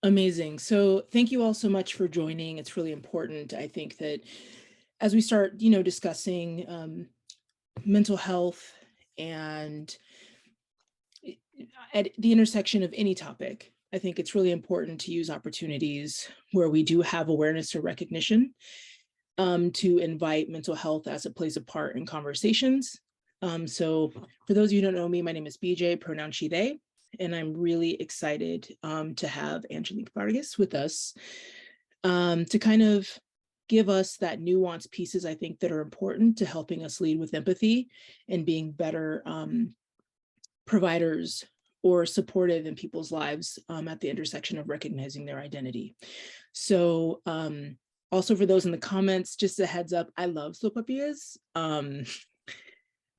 Amazing. So thank you all so much for joining. It's really important. I think that as we start, discussing mental health and at the intersection of any topic, I think it's really important to use opportunities where we do have awareness or recognition to invite mental health as it plays a part in conversations. So for those of you who don't know me, my name is BJ, pronoun she, they, and I'm really excited to have Angelique Vargas with us to kind of give us that nuanced pieces I think that are important to helping us lead with empathy and being better providers or supportive in people's lives at the intersection of recognizing their identity. So also for those in the comments, just a heads up, I love sopapillas.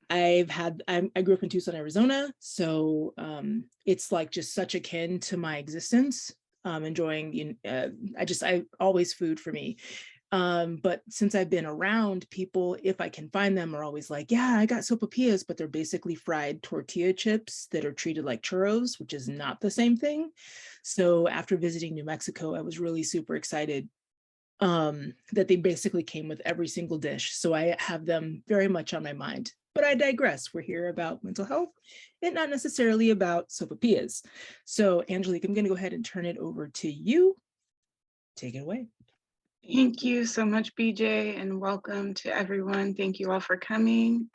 I grew up in Tucson, Arizona, so it's like just such akin to my existence. Enjoying, I always food for me. But since I've been around, people, if I can find them, are always like, yeah, I got sopapillas, but they're basically fried tortilla chips that are treated like churros, which is not the same thing. So after visiting New Mexico, I was really super excited that they basically came with every single dish. So I have them very much on my mind. But I digress. We're here about mental health and not necessarily about sopapillas. So Angelique, I'm going to go ahead and turn it over to you. Take it away. Thank you so much, BJ, and welcome to everyone. Thank you all for coming.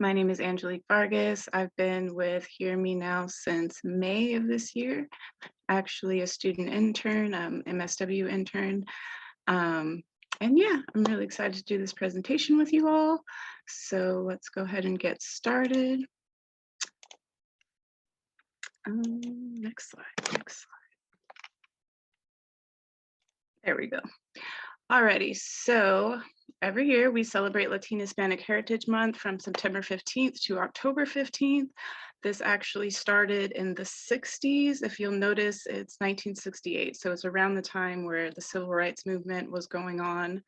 My name is Angelique Vargas. I've been with Hear Me Now since May of this year, actually a student intern, MSW intern. And yeah, I'm really excited to do this presentation with you all. So let's go ahead and get started. Next slide. There we go. Alrighty, so every year we celebrate Latin Hispanic Heritage Month from September 15th to October 15th. This actually started in the 60s. If you'll notice, it's 1968. So it's around the time where the Civil Rights Movement was going on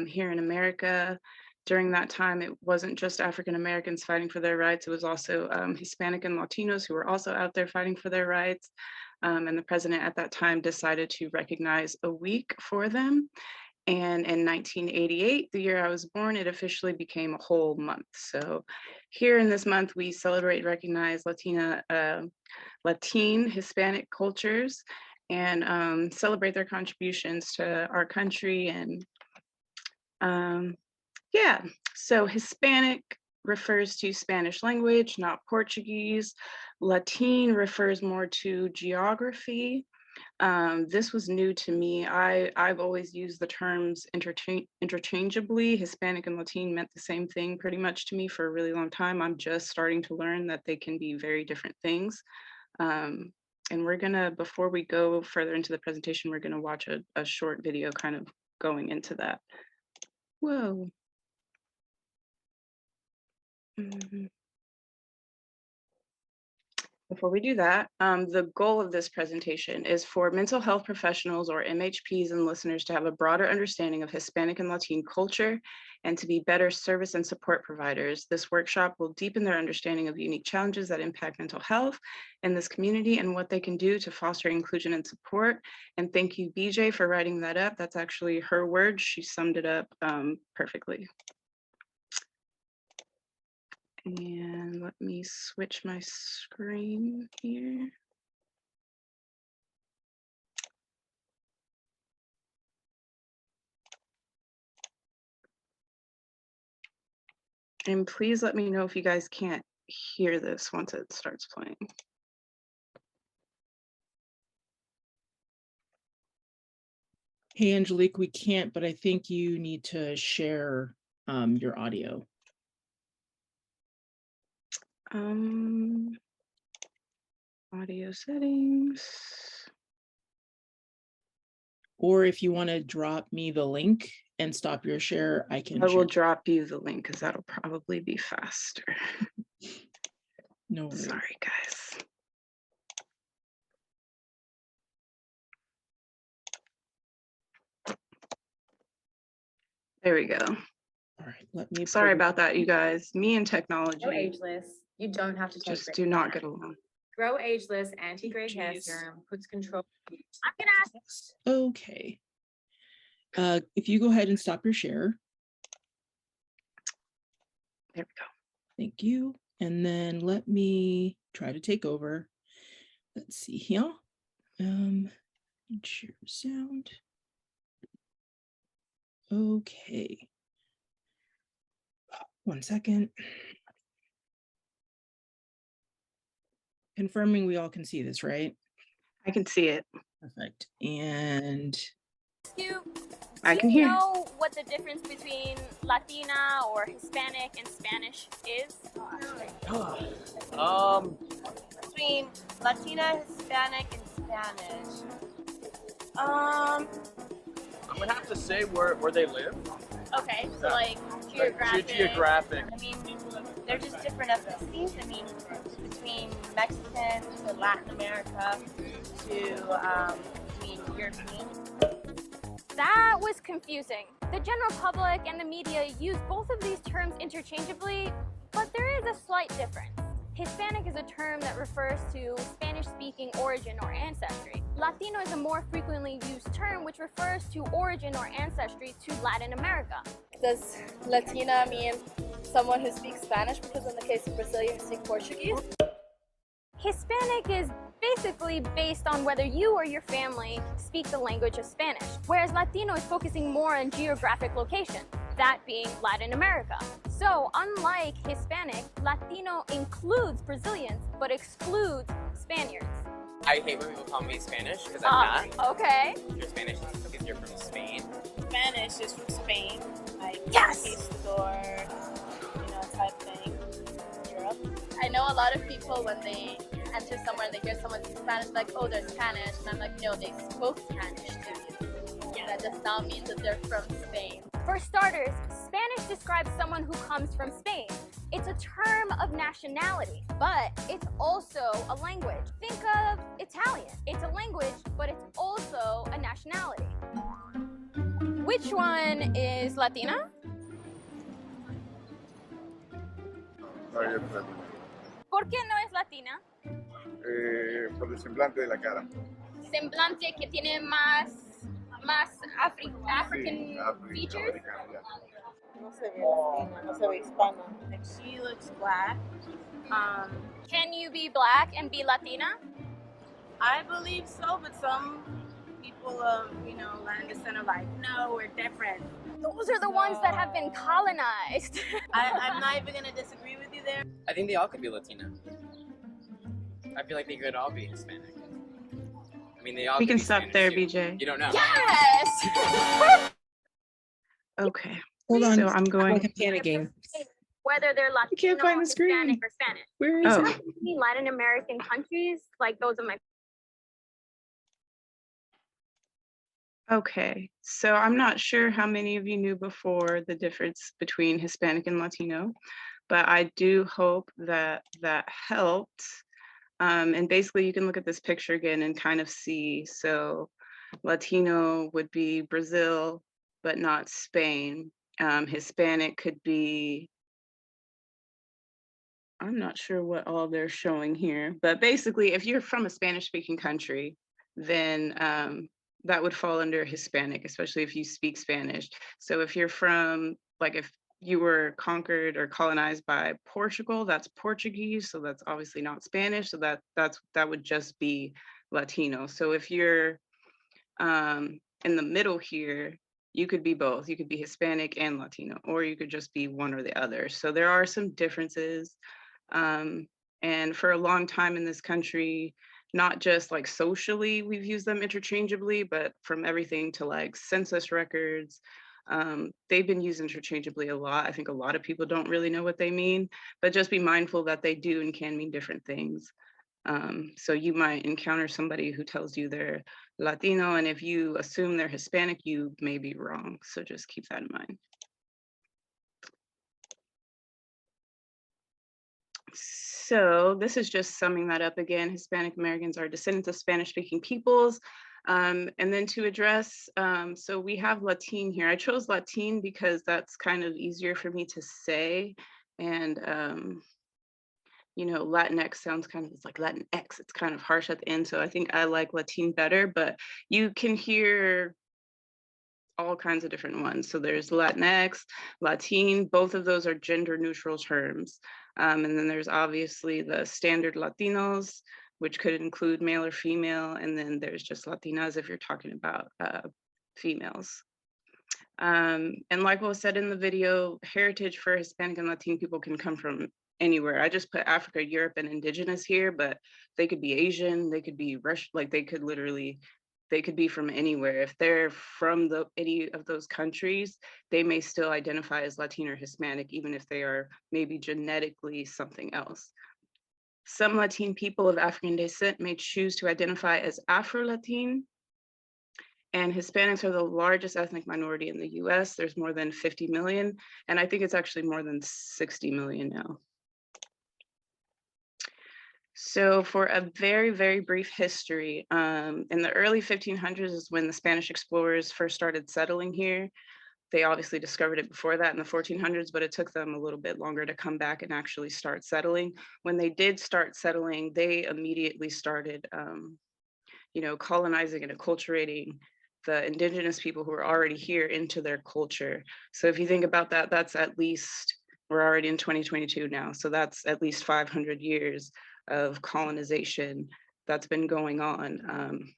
here in America. During that time, it wasn't just African Americans fighting for their rights. It was also Hispanic and Latinos who were also out there fighting for their rights. And the president at that time decided to recognize a week for them. And in 1988, the year I was born, it officially became a whole month. So here in this month, we celebrate and recognize Latin Hispanic cultures and celebrate their contributions to our country. And yeah, so Hispanic refers to Spanish language, not Portuguese. Latine refers more to geography. This was new to me. I've always used the terms interchangeably. Hispanic and Latine meant the same thing pretty much to me for a really long time. I'm just starting to learn that they can be very different things. And we're gonna, before we go further into the presentation, we're gonna watch a short video kind of going into that. Whoa. Before we do that, the goal of this presentation is for mental health professionals or MHPs and listeners to have a broader understanding of Hispanic and Latine culture and to be better service and support providers. This workshop will deepen their understanding of the unique challenges that impact mental health in this community and what they can do to foster inclusion and support. And thank you, BJ, for writing that up. That's actually her words. She summed it up perfectly. And let me switch my screen here. And please let me know if you guys can't hear this once it starts playing. Hey, Angelique, we can't, but I think you need to share your audio. Audio settings. Or if you want to drop me the link and stop your share, I can. I will drop you the link because that'll probably be faster. No worries. Sorry, guys. There we go. All right, let me. Sorry about that, you guys. Me and technology. No ageless. You don't have to take just do not get along. Grow ageless anti-gray hair Jeez. serum puts control. I'm gonna ask. Okay. If you go ahead and stop your share. There we go. Thank you. And then let me try to take over. Let's see here. Share sound. Okay. 1 second. Confirming we all can see this, right? I can see it. Perfect. And I can Do you hear. know what the difference between Latina or Hispanic and Spanish is? Between Latina, Hispanic, and Spanish. I'm gonna have to say where they live. Okay, so like geographic. Geographic. I mean, they're just different ethnicities. I mean, between Mexican to Latin America to European. That was confusing. The general public and the media use both of these terms interchangeably, but there is a slight difference. Hispanic is a term that refers to Spanish-speaking origin or ancestry. Latino is a more frequently used term which refers to origin or ancestry to Latin America. Does Latina mean someone who speaks Spanish? Because in the case of Brazil, you speak Portuguese. Hispanic is basically based on whether you or your family speak the language of Spanish, whereas Latino is focusing more on geographic location, that being Latin America. So unlike Hispanic, Latino includes Brazilians, but excludes Spaniards. I hate when people call me Spanish because I'm not. Okay. You're Spanish because you're from Spain. Spanish is from Spain, like Yes! conquistador, type thing. Europe. I know a lot of people when they enter somewhere and they hear someone speak Spanish, like, oh, they're Spanish. And I'm like, no, they spoke Spanish to you. Yeah. That does not mean that they're from Spain. For starters, Spanish describes someone who comes from Spain. It's a term of nationality, but it's also a language. Think of Italian. It's a language, but it's also a nationality. Which one is Latina? ¿Por qué no es Latina? Por el semblante de la cara. Semblante que tiene más African features. No se ve latina, no se ve hispana. Like she looks black. Can you be black and be Latina? I believe so, but some people of Latin descent are like, no, we're different. Those are the ones that have been colonized. I'm not even gonna disagree with you there. I think they all could be Latina. I feel like they could all be Hispanic. I mean, they all. We could can be stop Spanish there, too. BJ. You don't know. Yes! Okay. Hold on. So I'm going. I'm panicking. Whether they're Latino, can't find the screen. Hispanic, or Spanish. Where is Oh. it? In Latin American countries, like those of my Okay, so I'm not sure how many of you knew before the difference between Hispanic and Latino, but I do hope that that helped. And basically you can look at this picture again and kind of see, so Latino would be Brazil, but not Spain. Hispanic could be, I'm not sure what all they're showing here, but basically if you're from a Spanish speaking country, then that would fall under Hispanic, especially if you speak Spanish. So if you're from, like if you were conquered or colonized by Portugal, that's Portuguese. So that's obviously not Spanish. So that would just be Latino. So if you're in the middle here, you could be both. You could be Hispanic and Latino, or you could just be one or the other. So there are some differences. And for a long time in this country, not just like socially, we've used them interchangeably, but from everything to like census records, they've been used interchangeably a lot. I think a lot of people don't really know what they mean, but just be mindful that they do and can mean different things. So you might encounter somebody who tells you they're Latino, and if you assume they're Hispanic, you may be wrong. So just keep that in mind. So this is just summing that up again. Hispanic Americans are descendants of Spanish-speaking peoples. And then to address, so we have Latine here. I chose Latine because that's kind of easier for me to say. And you know, Latinx sounds kind of, it's like Latinx, it's kind of harsh at the end. So I think I like Latine better, but you can hear all kinds of different ones. So there's Latinx, Latine, both of those are gender neutral terms. And then there's obviously the standard Latinos, which could include male or female. And then there's just Latinas if you're talking about females. And like what was said in the video, heritage for Hispanic and Latino people can come from anywhere. I just put Africa, Europe, and indigenous here, but they could be Asian, they could be Russian, like they could literally, they could be from anywhere. If they're from any of those countries, they may still identify as Latino or Hispanic, even if they are maybe genetically something else. Some Latine people of African descent may choose to identify as Afro-Latine, and Hispanics are the largest ethnic minority in the US. There's more than 50 million, and I think it's actually more than 60 million now. So for a very, very brief history, in the early 1500s is when the Spanish explorers first started settling here. They obviously discovered it before that in the 1400s, but it took them a little bit longer to come back and actually start settling. When they did start settling, they immediately started you know, colonizing and acculturating the indigenous people who are already here into their culture. So if you think about that, that's at least, we're already in 2022 now. So that's at least 500 years of colonization that's been going on,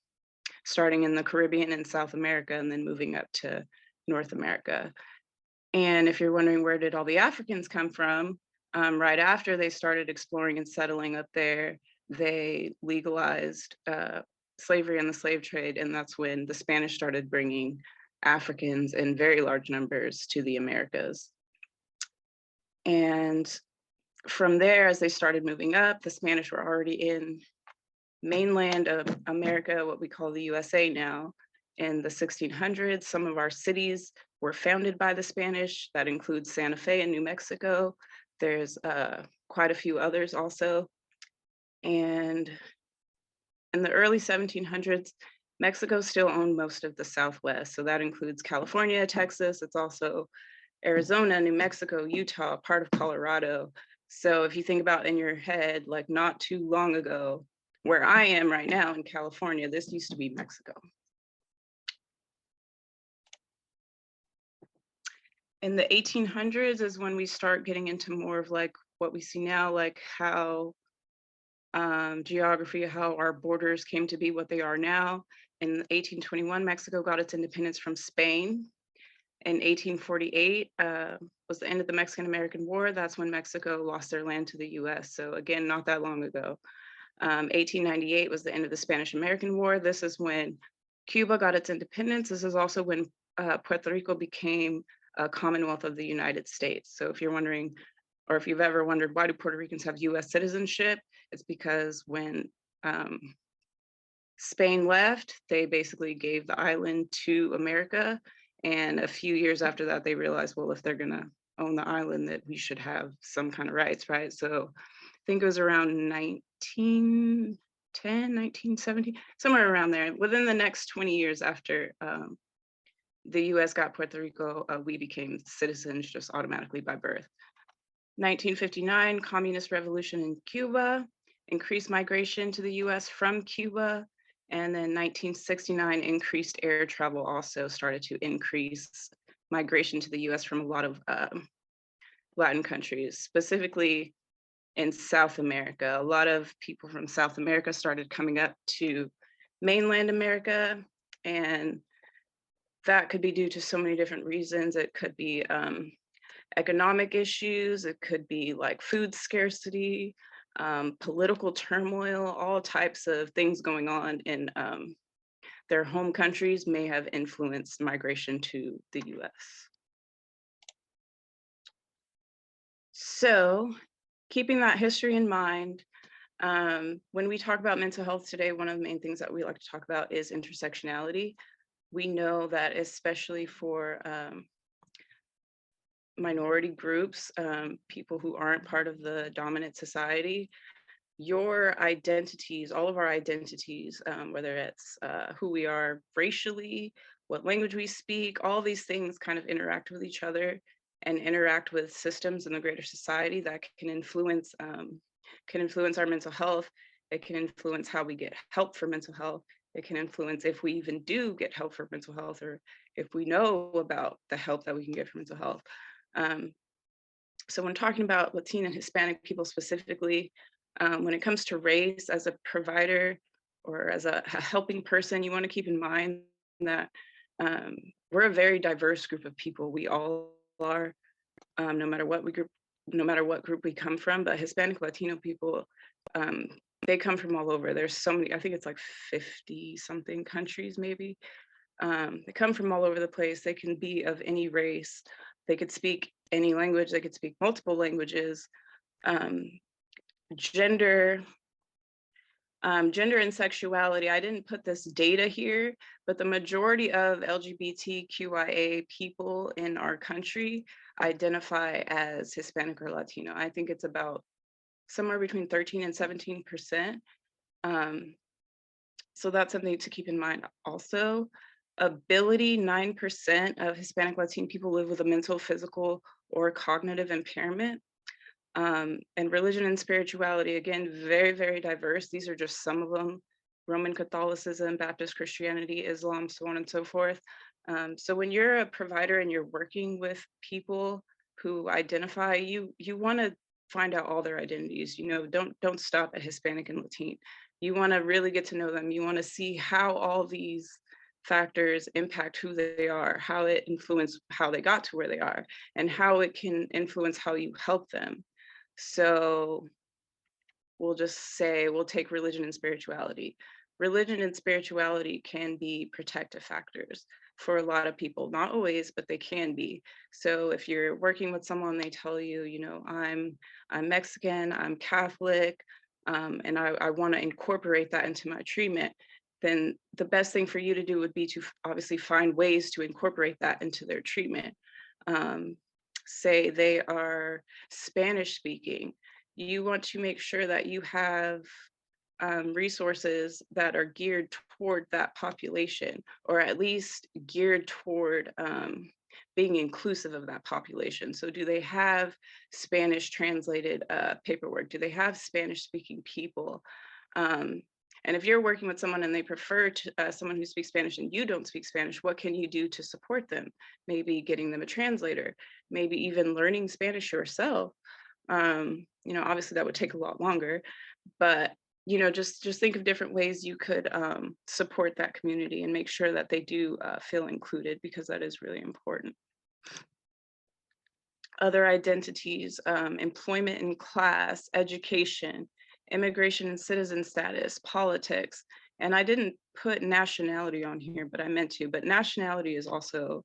starting in the Caribbean and South America, and then moving up to North America. And if you're wondering where did all the Africans come from, right after they started exploring and settling up there, they legalized slavery and the slave trade, and that's when the Spanish started bringing Africans in very large numbers to the Americas. And from there, as they started moving up, the Spanish were already in mainland of America, what we call the USA now. In the 1600s, some of our cities were founded by the Spanish. That includes Santa Fe in New Mexico. There's quite a few others also. And in the early 1700s, Mexico still owned most of the Southwest. So that includes California, Texas. It's also Arizona, New Mexico, Utah, part of Colorado. So if you think about in your head, like not too long ago, where I am right now in California, this used to be Mexico. In the 1800s is when we start getting into more of like what we see now, like how geography, how our borders came to be what they are now. In 1821, Mexico got its independence from Spain. In 1848 was the end of the Mexican-American War. That's when Mexico lost their land to the US. So again, not that long ago. 1898 was the end of the Spanish-American War. This is when Cuba got its independence. This is also when Puerto Rico became a Commonwealth of the United States. So if you're wondering, or if you've ever wondered, why do Puerto Ricans have US citizenship? It's because when Spain left, they basically gave the island to America. And a few years after that, they realized, well, if they're gonna own the island, that we should have some kind of rights, right? So I think it was around 1910, 1917, somewhere around there. Within the next 20 years after the US got Puerto Rico, we became citizens just automatically by birth. 1959, communist revolution in Cuba, increased migration to the US from Cuba. And then 1969, increased air travel also started to increase migration to the US from a lot of Latin countries, specifically in South America. A lot of people from South America started coming up to mainland America, and that could be due to so many different reasons. It could be economic issues, it could be like food scarcity, political turmoil, all types of things going on in their home countries may have influenced migration to the US. So keeping that history in mind, when we talk about mental health today, one of the main things that we like to talk about is intersectionality. We know that especially for minority groups, people who aren't part of the dominant society, your identities, all of our identities, whether it's who we are racially, what language we speak, all these things kind of interact with each other and interact with systems in the greater society that can influence can influence our mental health. It can influence how we get help for mental health. It can influence if we even do get help for mental health, or if we know about the help that we can get for mental health. So when talking about Latino and Hispanic people specifically, when it comes to race, as a provider or as a helping person, you want to keep in mind that we're a very diverse group of people. We all are, no matter what group we come from. But Hispanic Latino people, they come from all over. There's so many. I think it's like 50 something countries, maybe. They come from all over the place. They can be of any race. They could speak any language. They could speak multiple languages. Gender and sexuality. I didn't put this data here, but the majority of LGBTQIA people in our country identify as Hispanic or Latino. I think it's about somewhere between 13 and 17%. So that's something to keep in mind also. Ability, 9% of Hispanic Latino people live with a mental, physical, or cognitive impairment. And religion and spirituality, again, very, very diverse. These are just some of them: Roman Catholicism, Baptist Christianity, Islam, so on and so forth. So when you're a provider and you're working with people who identify, you want to find out all their identities. Don't stop at Hispanic and Latino. You want to really get to know them. You want to see how all these factors impact who they are, how it influenced how they got to where they are, and how it can influence how you help them. So we'll take religion and spirituality. Religion and spirituality can be protective factors for a lot of people, not always, but they can be. So if you're working with someone, they tell you, I'm Mexican, I'm Catholic, and I want to incorporate that into my treatment, then the best thing for you to do would be to obviously find ways to incorporate that into their treatment. Say they are Spanish speaking, you want to make sure that you have resources that are geared toward that population, or at least geared toward being inclusive of that population. So do they have Spanish translated paperwork? Do they have Spanish speaking people? And if you're working with someone and they prefer someone who speaks Spanish and you don't speak Spanish, what can you do to support them? Maybe getting them a translator, maybe even learning Spanish yourself. Obviously that would take a lot longer, but just think of different ways you could support that community and make sure that they do feel included, because that is really important. Other identities: employment and class, education, immigration and citizen status, politics. And I didn't put nationality on here, but I meant to. But nationality is also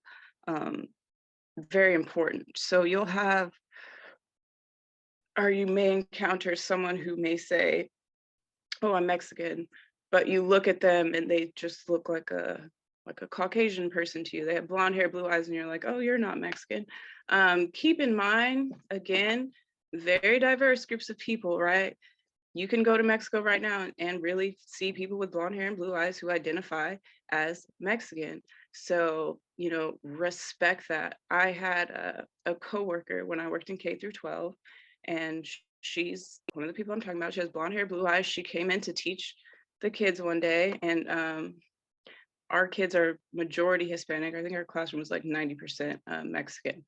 very important. So you may encounter someone who may say, oh, I'm Mexican, but you look at them and they just look like a Caucasian person to you. They have blonde hair, blue eyes, and you're like, oh, you're not Mexican. Keep in mind, again, very diverse groups of people, right? You can go to Mexico right now and really see people with blonde hair and blue eyes who identify as Mexican. So, respect that. I had a coworker when I worked in K through 12, and she's one of the people I'm talking about. She has blonde hair, blue eyes. She came in to teach the kids one day, and our kids are majority Hispanic. I think our classroom was like 90% Mexican.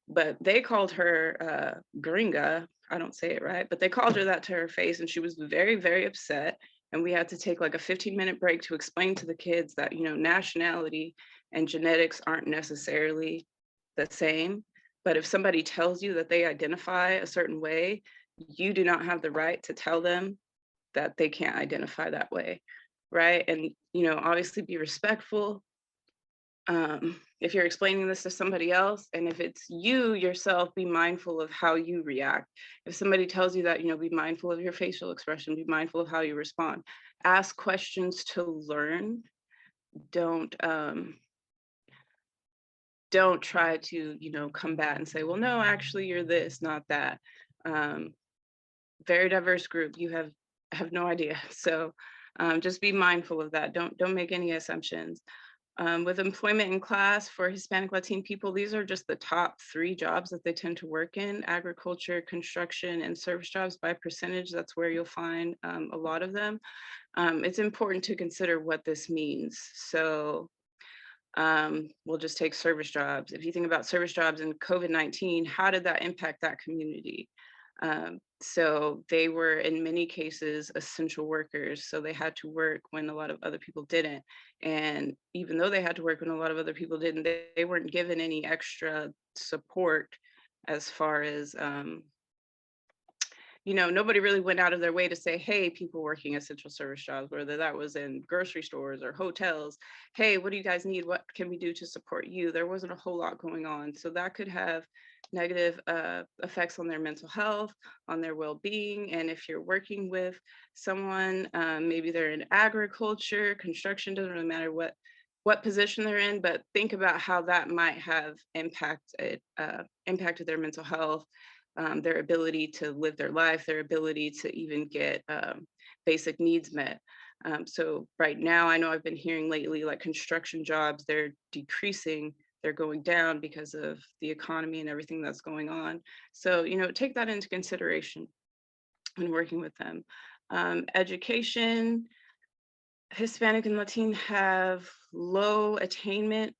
But they called her gringa. I don't say it right, but they called her that to her face, and she was very, very upset. And we had to take like a 15-minute break to explain to the kids that, nationality and genetics aren't necessarily the same. But if somebody tells you that they identify a certain way, you do not have the right to tell them that they can't identify that way, right? And, obviously be respectful. If you're explaining this to somebody else, and if it's you yourself, be mindful of how you react. If somebody tells you that, be mindful of your facial expression, be mindful of how you respond. Ask questions to learn. Don't try to, combat and say, well, no, actually you're this, not that. Very diverse group. You have no idea. So just be mindful of that. Don't make any assumptions. With employment and class for Hispanic Latine people, these are just the top 3 jobs that they tend to work in: agriculture, construction, and service jobs by percentage. That's where you'll find a lot of them. It's important to consider what this means. So we'll just take service jobs. If you think about service jobs in COVID-19, how did that impact that community? So they were in many cases essential workers. So they had to work when a lot of other people didn't. And even though they had to work when a lot of other people didn't, they weren't given any extra support as far as, you know, nobody really went out of their way to say, hey, people working essential service jobs, whether that was in grocery stores or hotels, hey, what do you guys need? What can we do to support you? There wasn't a whole lot going on. So that could have negative effects on their mental health, on their well-being. And if you're working with someone, maybe they're in agriculture, construction, doesn't really matter what position they're in, but think about how that might have impacted their mental health, their ability to live their life, their ability to even get basic needs met. So right now, I know I've been hearing lately, like construction jobs, they're decreasing, they're going down because of the economy and everything that's going on. So, you know, take that into consideration when working with them. Education, Hispanic and Latine have low attainment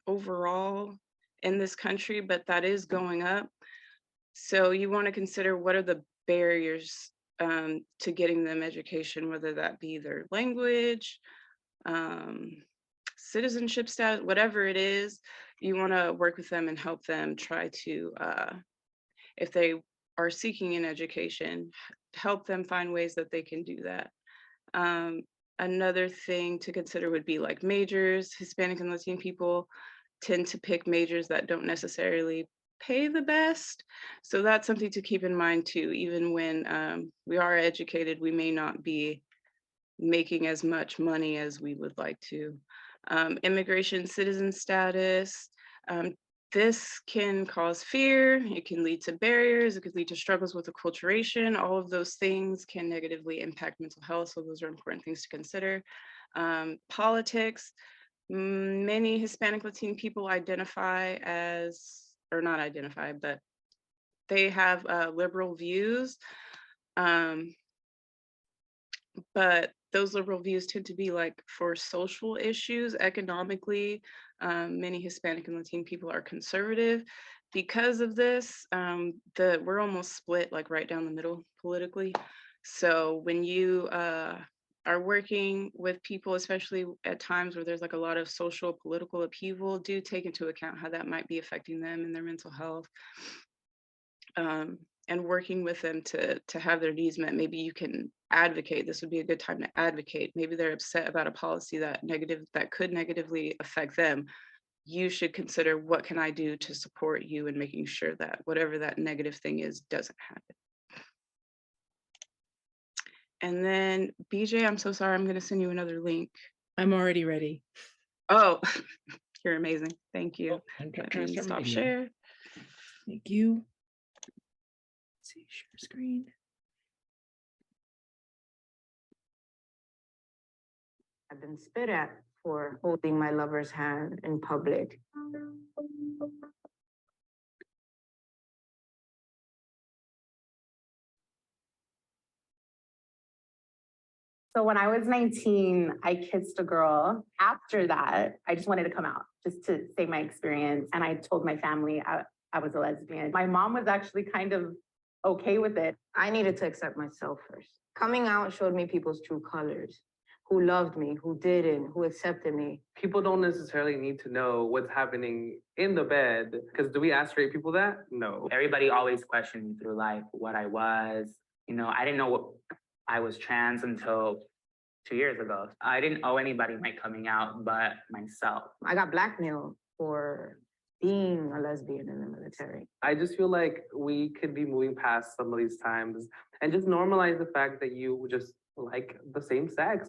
overall in this country, but that is going up. So you want to consider what are the barriers to getting them education, whether that be their language, citizenship status, whatever it is. You want to work with them and help them try to, if they are seeking an education, help them find ways that they can do that. Another thing to consider would be like majors. Hispanic and Latine people tend to pick majors that don't necessarily pay the best. So that's something to keep in mind too. Even when we are educated, we may not be making as much money as we would like to. Immigration citizen status. This can cause fear, it can lead to barriers, it could lead to struggles with acculturation. All of those things can negatively impact mental health, so those are important things to consider. Politics, many Hispanic Latine people identify as, or not identify, but they have liberal views. But those liberal views tend to be like for social issues. Economically, many Hispanic and Latine people are conservative. Because of this, we're almost split like right down the middle politically. So when you are working with people, especially at times where there's like a lot of social political upheaval, do take into account how that might be affecting them and their mental health. And working with them to have their needs met. Maybe you can advocate. This would be a good time to advocate. Maybe they're upset about a policy that could negatively affect them. You should consider, what can I do to support you in making sure that whatever that negative thing is doesn't happen. And then BJ, I'm so sorry, I'm gonna send you another link. I'm already ready. Oh, you're amazing. Thank you. Let me Stop share. Thank you. Let's see, share screen. I've been spit at for holding my lover's hand in public. So when I was 19, I kissed a girl. After that, I just wanted to come out, just to say my experience. And I told my family I was a lesbian. My mom was actually kind of okay with it. I needed to accept myself first. Coming out showed me people's true colors. Who loved me, who didn't, who accepted me. People don't necessarily need to know what's happening in the bed, because do we ask straight people that? No. Everybody always questioned me through life, what I was. You know, I didn't know what I was trans until 2 years ago. I didn't owe anybody my coming out but myself. I got blackmailed for being a lesbian in the military. I just feel like we could be moving past some of these times and just normalize the fact that you just like the same sex.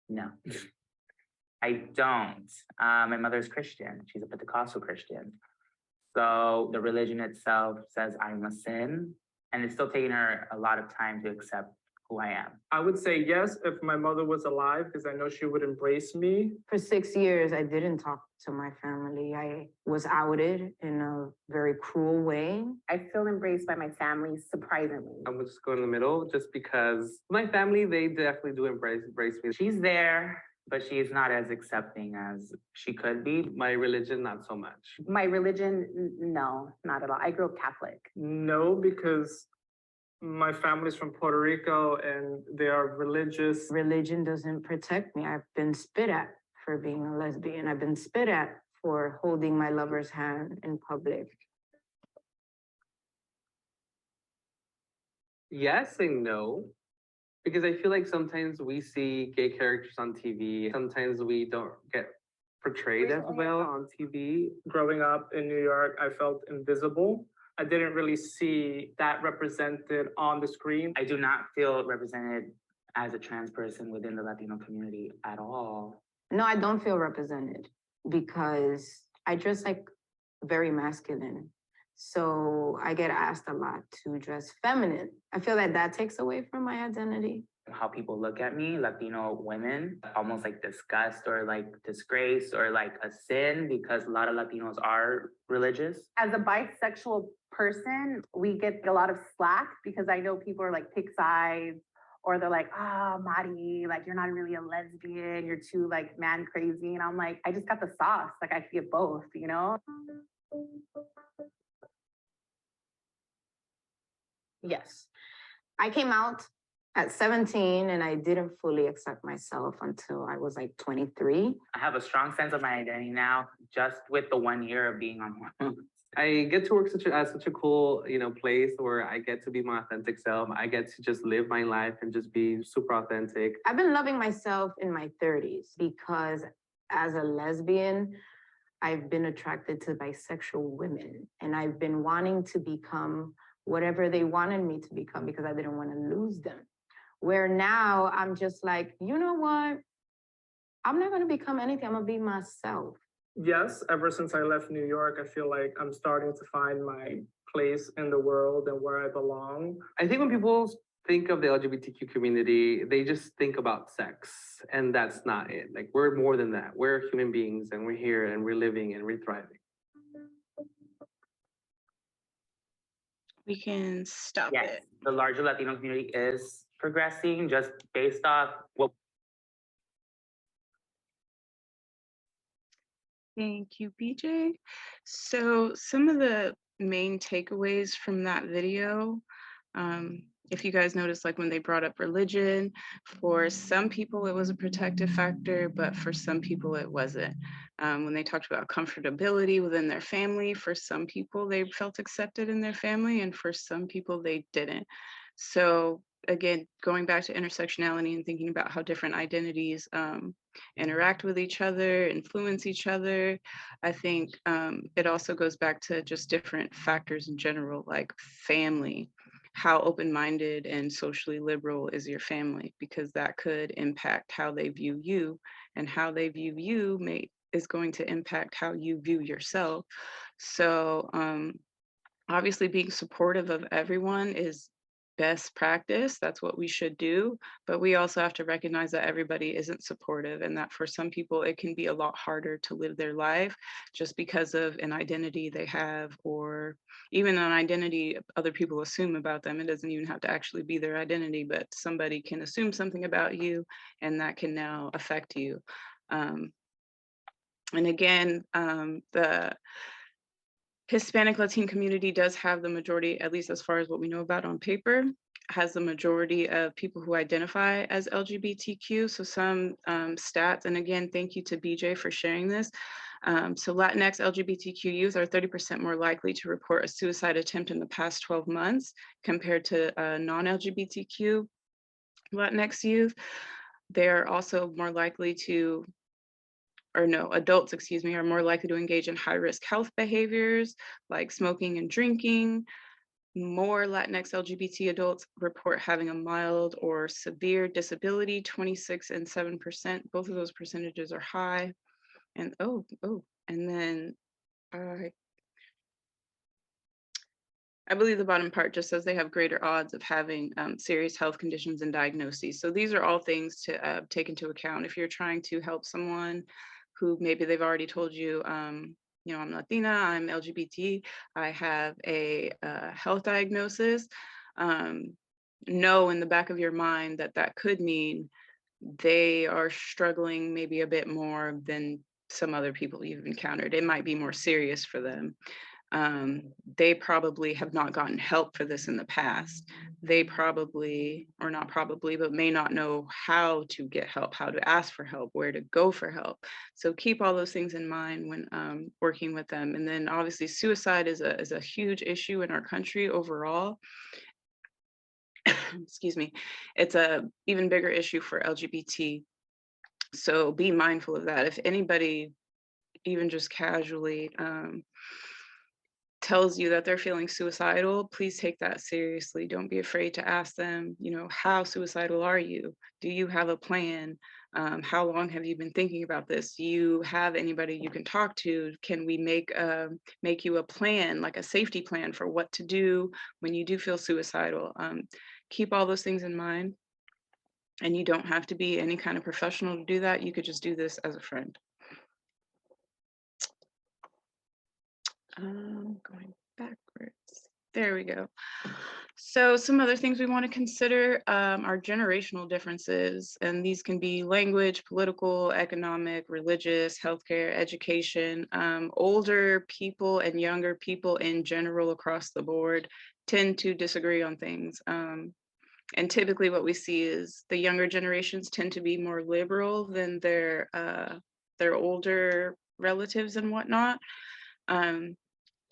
No, I don't. My mother's Christian. She's a Pentecostal Christian. So the religion itself says I'm a sin, and it's still taking her a lot of time to accept who I am. I would say yes if my mother was alive, because I know she would embrace me. For 6 years, I didn't talk to my family. I was outed in a very cruel way. I feel embraced by my family, surprisingly. I'm just going in the middle just because my family, they definitely do embrace me. She's there, but she's not as accepting as she could be. My religion, not so much. My religion, no, not at all. I grew up Catholic. No, because my family's from Puerto Rico and they are religious. Religion doesn't protect me. I've been spit at for being a lesbian. I've been spit at for holding my lover's hand in public. Yes and no, because I feel like sometimes we see gay characters on TV. Sometimes we don't get portrayed as well on TV. Growing up in New York, I felt invisible. I didn't really see that represented on the screen. I do not feel represented as a trans person within the Latino community at all. No, I don't feel represented because I dress like very masculine. So I get asked a lot to dress feminine. I feel that that takes away from my identity. How people look at me, Latino women, almost like disgust or like disgrace or like a sin, because a lot of Latinos are religious. As a bisexual person, we get a lot of slack because I know people are like pick sides, or they're like, Mari, like you're not really a lesbian, you're too like man crazy. And I'm like, I just got the sauce. Like I get both, you know? Yes. I came out at 17 and I didn't fully accept myself until I was like 23. I have a strong sense of my identity now, just with the 1 year of being on hormones. I get to work at such a cool, place where I get to be my authentic self. I get to just live my life and just be super authentic. I've been loving myself in my 30s because as a lesbian, I've been attracted to bisexual women and I've been wanting to become whatever they wanted me to become because I didn't want to lose them. Where now I'm just like, you know what? I'm not going to become anything. I'm going to be myself. Yes, ever since I left New York, I feel like I'm starting to find my place in the world and where I belong. I think when people think of the LGBTQ community, they just think about sex, and that's not it. Like, we're more than that. We're human beings, and we're here, and we're living, and we're thriving. We can stop Yes, it. the larger Latino community is progressing just based off what. Thank you, BJ. So some of the main takeaways from that video, if you guys noticed, like when they brought up religion, for some people it was a protective factor, but for some people it wasn't. When they talked about comfortability within their family, for some people they felt accepted in their family, and for some people they didn't. So again, going back to intersectionality and thinking about how different identities interact with each other, influence each other, I think it also goes back to just different factors in general, like family. How open-minded and socially liberal is your family? Because that could impact how they view you, and how they view you is going to impact how you view yourself. So obviously being supportive of everyone is best practice. That's what we should do. But we also have to recognize that everybody isn't supportive, and that for some people it can be a lot harder to live their life just because of an identity they have, or even an identity other people assume about them. It doesn't even have to actually be their identity, but somebody can assume something about you, and that can now affect you. And again, the Hispanic Latine community does have the majority, at least as far as what we know about on paper, has the majority of people who identify as LGBTQ. So some stats, and again, thank you to BJ for sharing this. So Latinx LGBTQ youth are 30% more likely to report a suicide attempt in the past 12 months compared to non-LGBTQ Latinx youth. They're also more likely to, or no, adults, excuse me, are more likely to engage in high-risk health behaviors like smoking and drinking. More Latinx LGBT adults report having a mild or severe disability, 26 and 7%. Both of those percentages are high. And and then I believe the bottom part just says they have greater odds of having serious health conditions and diagnoses. So these are all things to take into account if you're trying to help someone who maybe they've already told you, you know, I'm Latina, I'm LGBT, I have a health diagnosis. Know in the back of your mind that that could mean they are struggling maybe a bit more than some other people you've encountered. It might be more serious for them. They probably have not gotten help for this in the past. They probably, or not probably, but may not know how to get help, how to ask for help, where to go for help. So keep all those things in mind when working with them. And then obviously suicide is a huge issue in our country overall. Excuse me. It's a even bigger issue for LGBT. So be mindful of that. If anybody even just casually tells you that they're feeling suicidal, please take that seriously. Don't be afraid to ask them, you know, how suicidal are you? Do you have a plan? How long have you been thinking about this? Do you have anybody you can talk to? Can we make you a plan, like a safety plan for what to do when you do feel suicidal? Keep all those things in mind. And you don't have to be any kind of professional to do that. You could just do this as a friend. Going backwards. There we go. So some other things we want to consider are generational differences, and these can be language, political, economic, religious, healthcare, education. Older people and younger people in general across the board tend to disagree on things. And typically what we see is the younger generations tend to be more liberal than their older relatives and whatnot.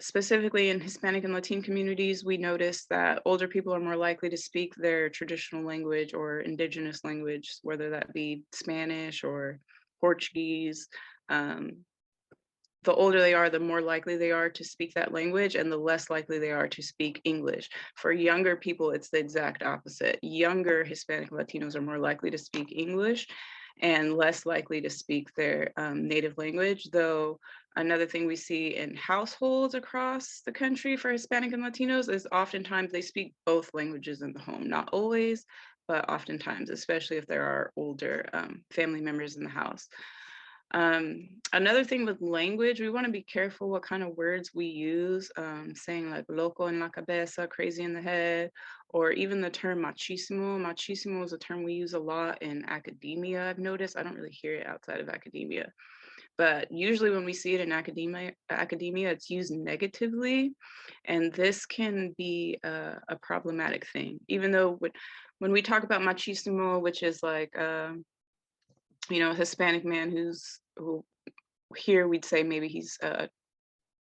Specifically in Hispanic and Latine communities, we notice that older people are more likely to speak their traditional language or indigenous language, whether that be Spanish or Portuguese. The older they are, the more likely they are to speak that language and the less likely they are to speak English. For younger people, it's the exact opposite. Younger Hispanic Latinos are more likely to speak English and less likely to speak their native language, though another thing we see in households across the country for Hispanic and Latinos is oftentimes they speak both languages in the home. Not always, but oftentimes, especially if there are older family members in the house. Another thing with language, we want to be careful what kind of words we use, saying like loco en la cabeza, crazy in the head, or even the term machismo. Machismo is a term we use a lot in academia, I've noticed. I don't really hear it outside of academia. But usually when we see it in academia, it's used negatively. And this can be a problematic thing, even though when we talk about machismo, which is like, you know, a Hispanic man who here we'd say maybe he's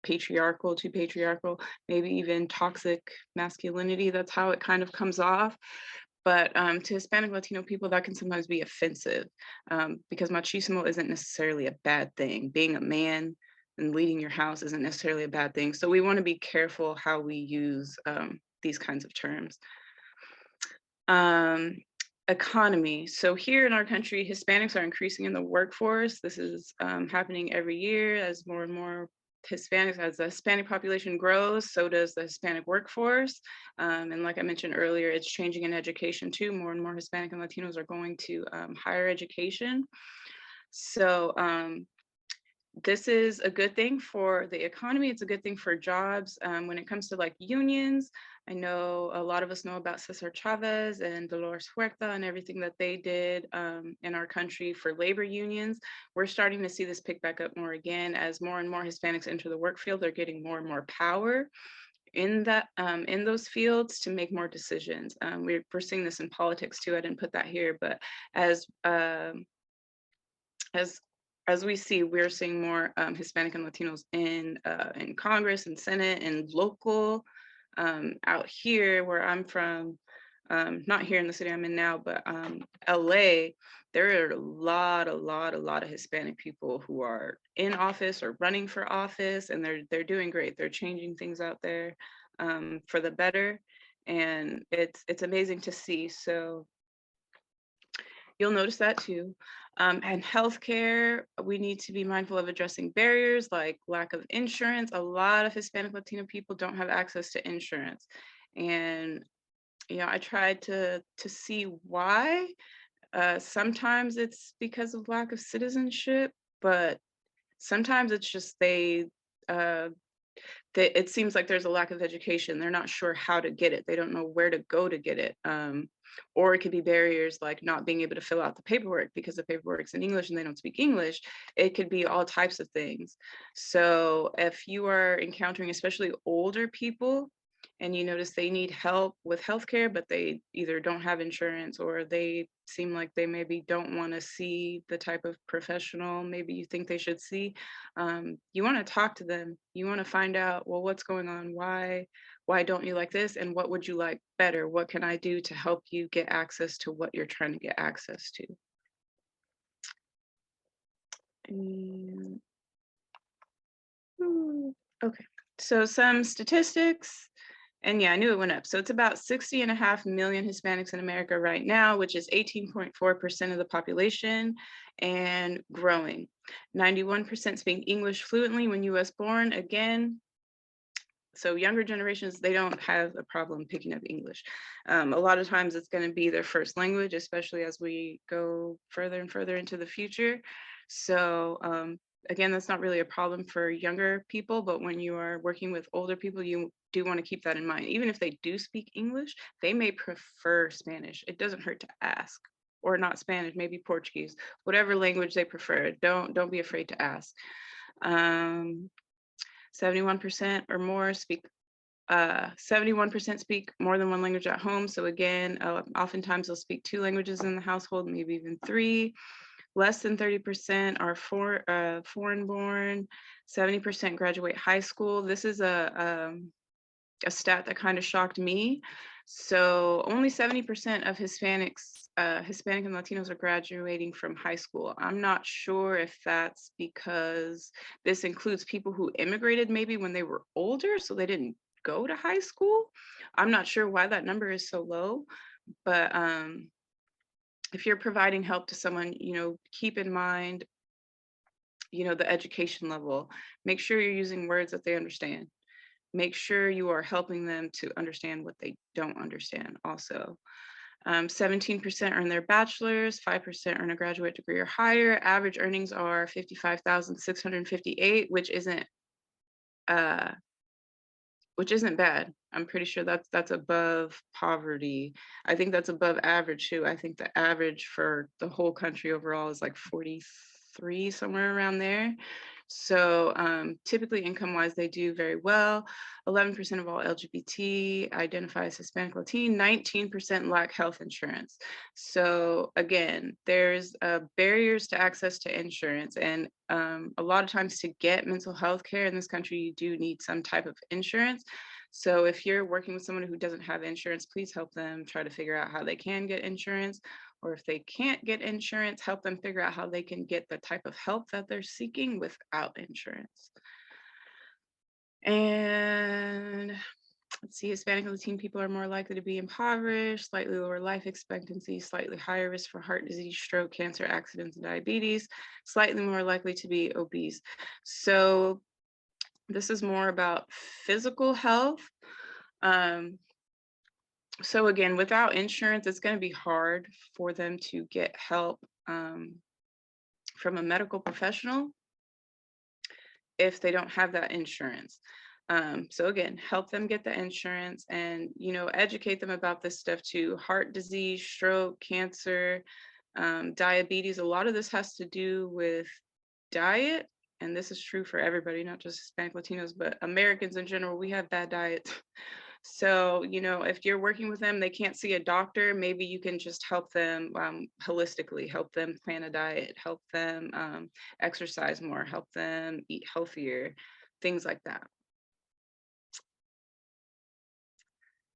patriarchal, too patriarchal, maybe even toxic masculinity. That's how it kind of comes off. But to Hispanic Latino people, that can sometimes be offensive because machismo isn't necessarily a bad thing. Being a man and leading your house isn't necessarily a bad thing. So we want to be careful how we use these kinds of terms. Economy. So here in our country, Hispanics are increasing in the workforce. This is happening every year as more and more Hispanics, as the Hispanic population grows, so does the Hispanic workforce. And like I mentioned earlier, it's changing in education too. More and more Hispanic and Latinos are going to higher education. So this is a good thing for the economy. It's a good thing for jobs. When it comes to like unions, I know a lot of us know about Cesar Chavez and Dolores Huerta and everything that they did in our country for labor unions. We're starting to see this pick back up more again as more and more Hispanics enter the work field. They're getting more and more power in those fields to make more decisions. We're seeing this in politics too. I didn't put that here, but as we see, we're seeing more Hispanic and Latinos in Congress and Senate and local. Out here where I'm from, not here in the city I'm in now, but LA, there are a lot of Hispanic people who are in office or running for office, and they're doing great. They're changing things out there for the better, and it's amazing to see. So You'll notice that too. And healthcare, we need to be mindful of addressing barriers like lack of insurance. A lot of Hispanic Latino people don't have access to insurance. And I tried to see why. Sometimes it's because of lack of citizenship, but sometimes it's just uh, it seems like there's a lack of education. They're not sure how to get it. They don't know where to go to get it. Or it could be barriers like not being able to fill out the paperwork because the paperwork's in English and they don't speak English. It could be all types of things. So if you are encountering especially older people and you notice they need help with healthcare, but they either don't have insurance or they seem like they maybe don't want to see the type of professional maybe you think they should see, you want to talk to them. You want to find out, well, what's going on? Why don't you like this? And what would you like better? What can I do to help you get access to what you're trying to get access to? And, okay, so some statistics. And yeah, I knew it went up. So it's about 60.5 million Hispanics in America right now, which is 18.4% of the population and growing. 91% speak English fluently when US born. Again, so younger generations, they don't have a problem picking up English. A lot of times it's going to be their first language, especially as we go further and further into the future. So again, that's not really a problem for younger people, but when you are working with older people, you do want to keep that in mind. Even if they do speak English, they may prefer Spanish. It doesn't hurt to ask, or not Spanish, maybe Portuguese, whatever language they prefer. Don't be afraid to ask. 71% or more speak 71% speak more than one language at home. So again, oftentimes they'll speak 2 languages in the household, maybe even 3. Less than 30% are foreign born. 70% graduate high school. This is a stat that kind of shocked me. So only 70% of Hispanics, Hispanic and Latinos are graduating from high school. I'm not sure if that's because this includes people who immigrated maybe when they were older, so they didn't go to high school. I'm not sure why that number is so low, but if you're providing help to someone, keep in mind, the education level. Make sure you're using words that they understand. Make sure you are helping them to understand what they don't understand also. 17% earn their bachelor's, 5% earn a graduate degree or higher. Average earnings are $55,658, which isn't bad. I'm pretty sure that's above poverty. I think that's above average too. I think the average for the whole country overall is like 43, somewhere around there. So typically income-wise, they do very well. 11% of all LGBT identify as Hispanic Latine, 19% lack health insurance. So again, there's barriers to access to insurance. And a lot of times to get mental health care in this country, you do need some type of insurance. So if you're working with someone who doesn't have insurance, please help them try to figure out how they can get insurance. Or if they can't get insurance, help them figure out how they can get the type of help that they're seeking without insurance. And let's see, Hispanic and Latino people are more likely to be impoverished, slightly lower life expectancy, slightly higher risk for heart disease, stroke, cancer, accidents, and diabetes, slightly more likely to be obese. So this is more about physical health. So again, without insurance, it's going to be hard for them to get help from a medical professional if they don't have that insurance. So again, help them get the insurance and, educate them about this stuff too. Heart disease, stroke, cancer, diabetes. A lot of this has to do with diet. And this is true for everybody, not just Hispanic Latinos, but Americans in general. We have bad diets. So, if you're working with them, they can't see a doctor, maybe you can just help them holistically, help them plan a diet, help them exercise more, help them eat healthier, things like that.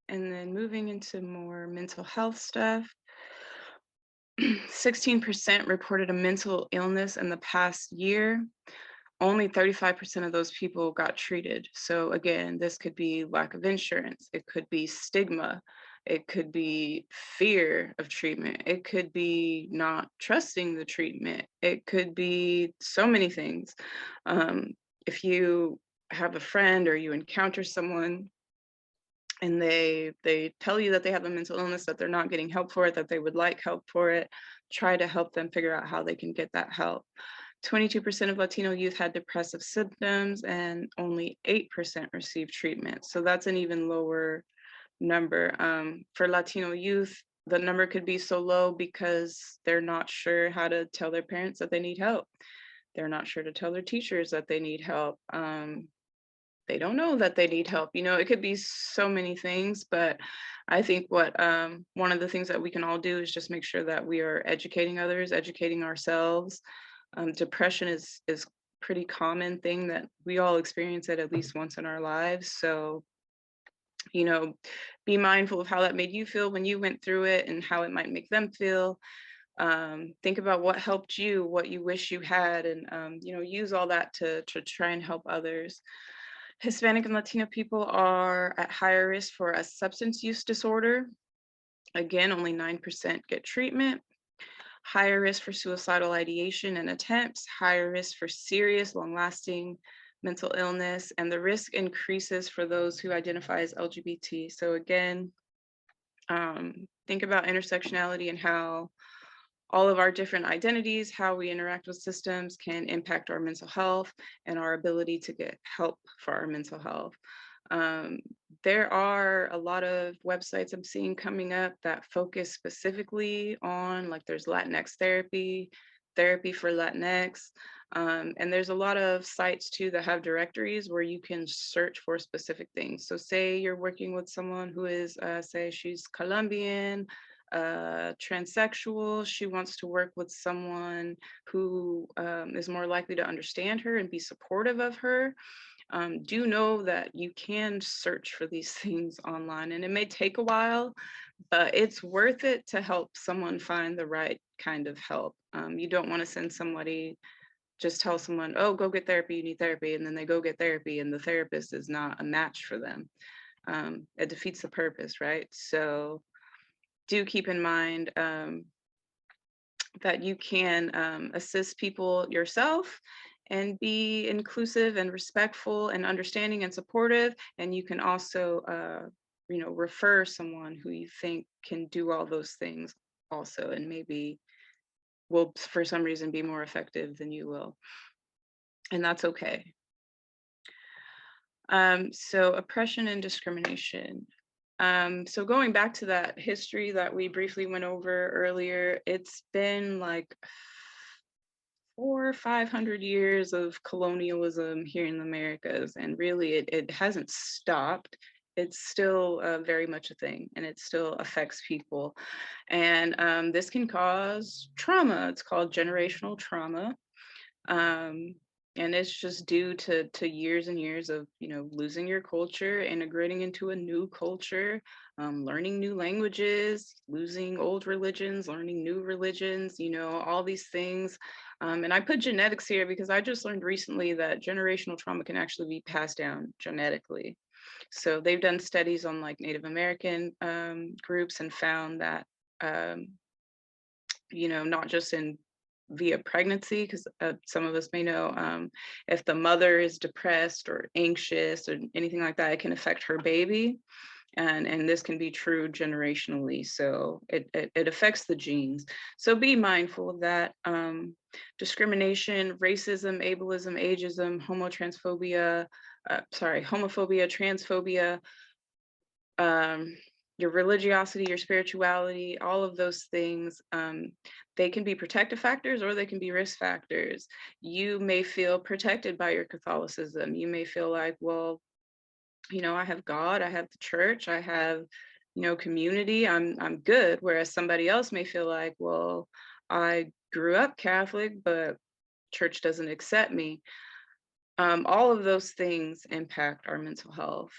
And then moving into more mental health stuff, 16% reported a mental illness in the past year. Only 35% of those people got treated. So again, this could be lack of insurance. It could be stigma. It could be fear of treatment. It could be not trusting the treatment. It could be so many things. If you have a friend or you encounter someone and they tell you that they have a mental illness, that they're not getting help for it, that they would like help for it, try to help them figure out how they can get that help. 22% of Latino youth had depressive symptoms and only 8% received treatment. So that's an even lower number. For Latino youth, the number could be so low because they're not sure how to tell their parents that they need help. They're not sure to tell their teachers that they need help. They don't know that they need help. You know, it could be so many things, but I think what one of the things that we can all do is just make sure that we are educating others, educating ourselves. Depression is pretty common thing that we all experience it at least once in our lives. So, you know, be mindful of how that made you feel when you went through it and how it might make them feel. Think about what helped you, what you wish you had, and you know, use all that to try and help others. Hispanic and Latino people are at higher risk for a substance use disorder. Again, only 9% get treatment. Higher risk for suicidal ideation and attempts, higher risk for serious, long-lasting mental illness, and the risk increases for those who identify as LGBT. So again, think about intersectionality and how all of our different identities, how we interact with systems can impact our mental health and our ability to get help for our mental health. There are a lot of websites I'm seeing coming up that focus specifically on, like there's Latinx therapy, therapy for Latinx, and there's a lot of sites too that have directories where you can search for specific things. So say you're working with someone who is, say she's Colombian, transsexual, she wants to work with someone who is more likely to understand her and be supportive of her. Do know that you can search for these things online, and it may take a while, but it's worth it to help someone find the right kind of help. You don't want to send somebody, just tell someone, oh, go get therapy, you need therapy, and then they go get therapy and the therapist is not a match for them. It defeats the purpose, right? So do keep in mind that you can assist people yourself and be inclusive and respectful and understanding and supportive. And you can also, you know, refer someone who you think can do all those things also, and maybe will, for some reason, be more effective than you will. And that's okay. So oppression and discrimination. So going back to that history that we briefly went over earlier, it's been like 400 or 500 years of colonialism here in the Americas, and really it hasn't stopped. It's still very much a thing, and it still affects people. And this can cause trauma. It's called generational trauma. And it's just due to years and years of, you know, losing your culture, integrating into a new culture, learning new languages, losing old religions, learning new religions, you know, all these things. And I put genetics here because I just learned recently that generational trauma can actually be passed down genetically. So they've done studies on like Native American groups and found that, you know, not just in via pregnancy, because some of us may know, if the mother is depressed or anxious or anything like that, it can affect her baby. And this can be true generationally. So it affects the genes. So be mindful of that. Discrimination, racism, ableism, ageism, homophobia, transphobia, your religiosity, your spirituality, all of those things, they can be protective factors or they can be risk factors. You may feel protected by your Catholicism. You may feel like, well, you know, I have God, I have the church, I have, you know, community, I'm good. Whereas somebody else may feel like, well, I grew up Catholic, but church doesn't accept me. All of those things impact our mental health.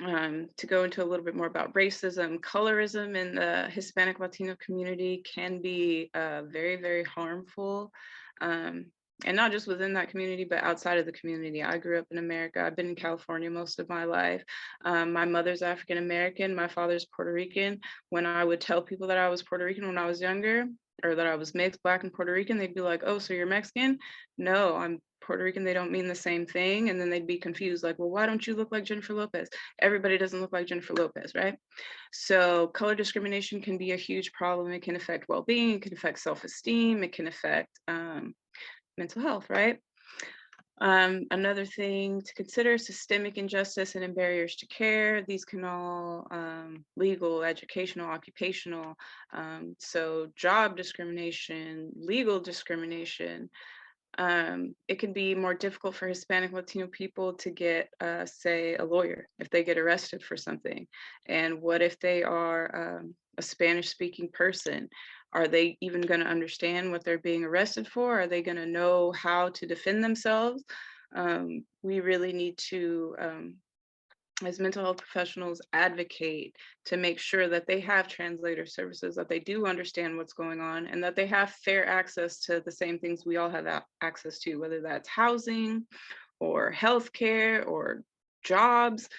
To go into a little bit more about racism, colorism in the Hispanic Latino community can be very, very harmful. and not just within that community, but outside of the community. I grew up in America. I've been in California most of my life. My mother's African American, my father's Puerto Rican. When I would tell people that I was Puerto Rican when I was younger, or that I was mixed Black and Puerto Rican, they'd be like, oh, so you're Mexican? No, I'm Puerto Rican. They don't mean the same thing. And then they'd be confused, like, well, why don't you look like Jennifer Lopez? Everybody doesn't look like Jennifer Lopez, right? So color discrimination can be a huge problem. It can affect well-being, it can affect self-esteem, it can affect mental health, right? Another thing to consider, systemic injustice and barriers to care. These can all legal, educational, occupational, so job discrimination, legal discrimination. It can be more difficult for Hispanic Latino people to get, say, a lawyer if they get arrested for something. And what if they are a Spanish-speaking person? Are they even going to understand what they're being arrested for? Are they going to know how to defend themselves? We really need to, as mental health professionals, advocate to make sure that they have translator services, that they do understand what's going on, and that they have fair access to the same things we all have access to, whether that's housing or healthcare or jobs.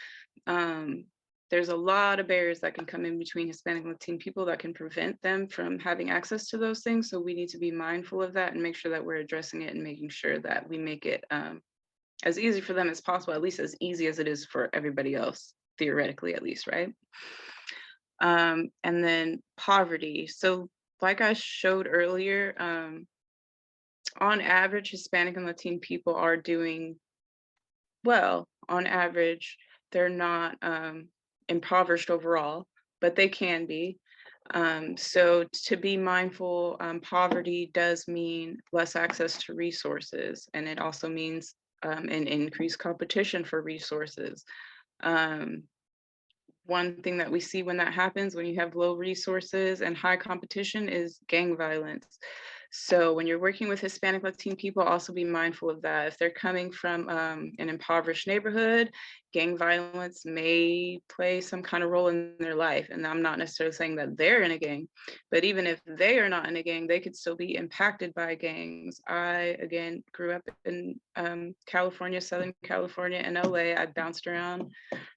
There's a lot of barriers that can come in between Hispanic and Latino people that can prevent them from having access to those things. So we need to be mindful of that and make sure that we're addressing it and making sure that we make it as easy for them as possible, at least as easy as it is for everybody else, theoretically at least, right? And then poverty. So like I showed earlier, on average, Hispanic and Latino people are doing well. On average, they're not impoverished overall, but they can be. So to be mindful, poverty does mean less access to resources, and it also means an increased competition for resources. One thing that we see when that happens, when you have low resources and high competition, is gang violence. So when you're working with Hispanic Latino people, also be mindful of that. If they're coming from an impoverished neighborhood, gang violence may play some kind of role in their life. And I'm not necessarily saying that they're in a gang, but even if they are not in a gang, they could still be impacted by gangs. I, again, grew up in California, Southern California, and LA. I bounced around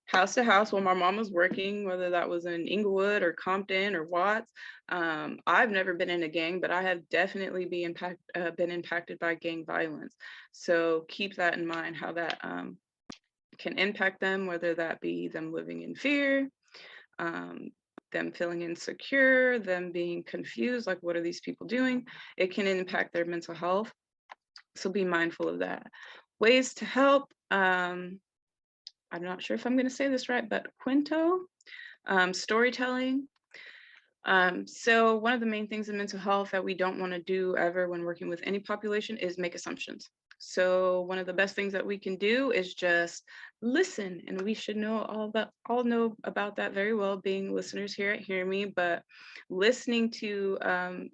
house to house while my mom was working, whether that was in Inglewood or Compton or Watts. I've never been in a gang, but I have definitely been impacted by gang violence. So keep that in mind, how that can impact them, whether that be them living in fear, them feeling insecure, them being confused, like what are these people doing? It can impact their mental health. So be mindful of that. Ways to help. I'm not sure if I'm going to say this right, but Quinto, storytelling. So one of the main things in mental health that we don't want to do ever when working with any population is make assumptions. So one of the best things that we can do is just listen, and we should know all know about that very well, being listeners here at Hear Me. But listening to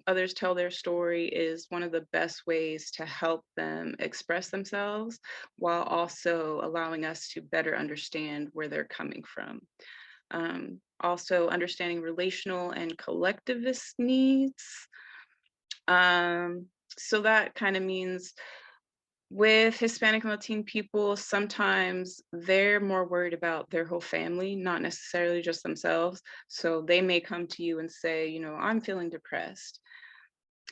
others tell their story is one of the best ways to help them express themselves, while also allowing us to better understand where they're coming from. Also understanding relational and collectivist needs. So that kind of means with Hispanic and Latino people, sometimes they're more worried about their whole family, not necessarily just themselves. So they may come to you and say, you know, I'm feeling depressed.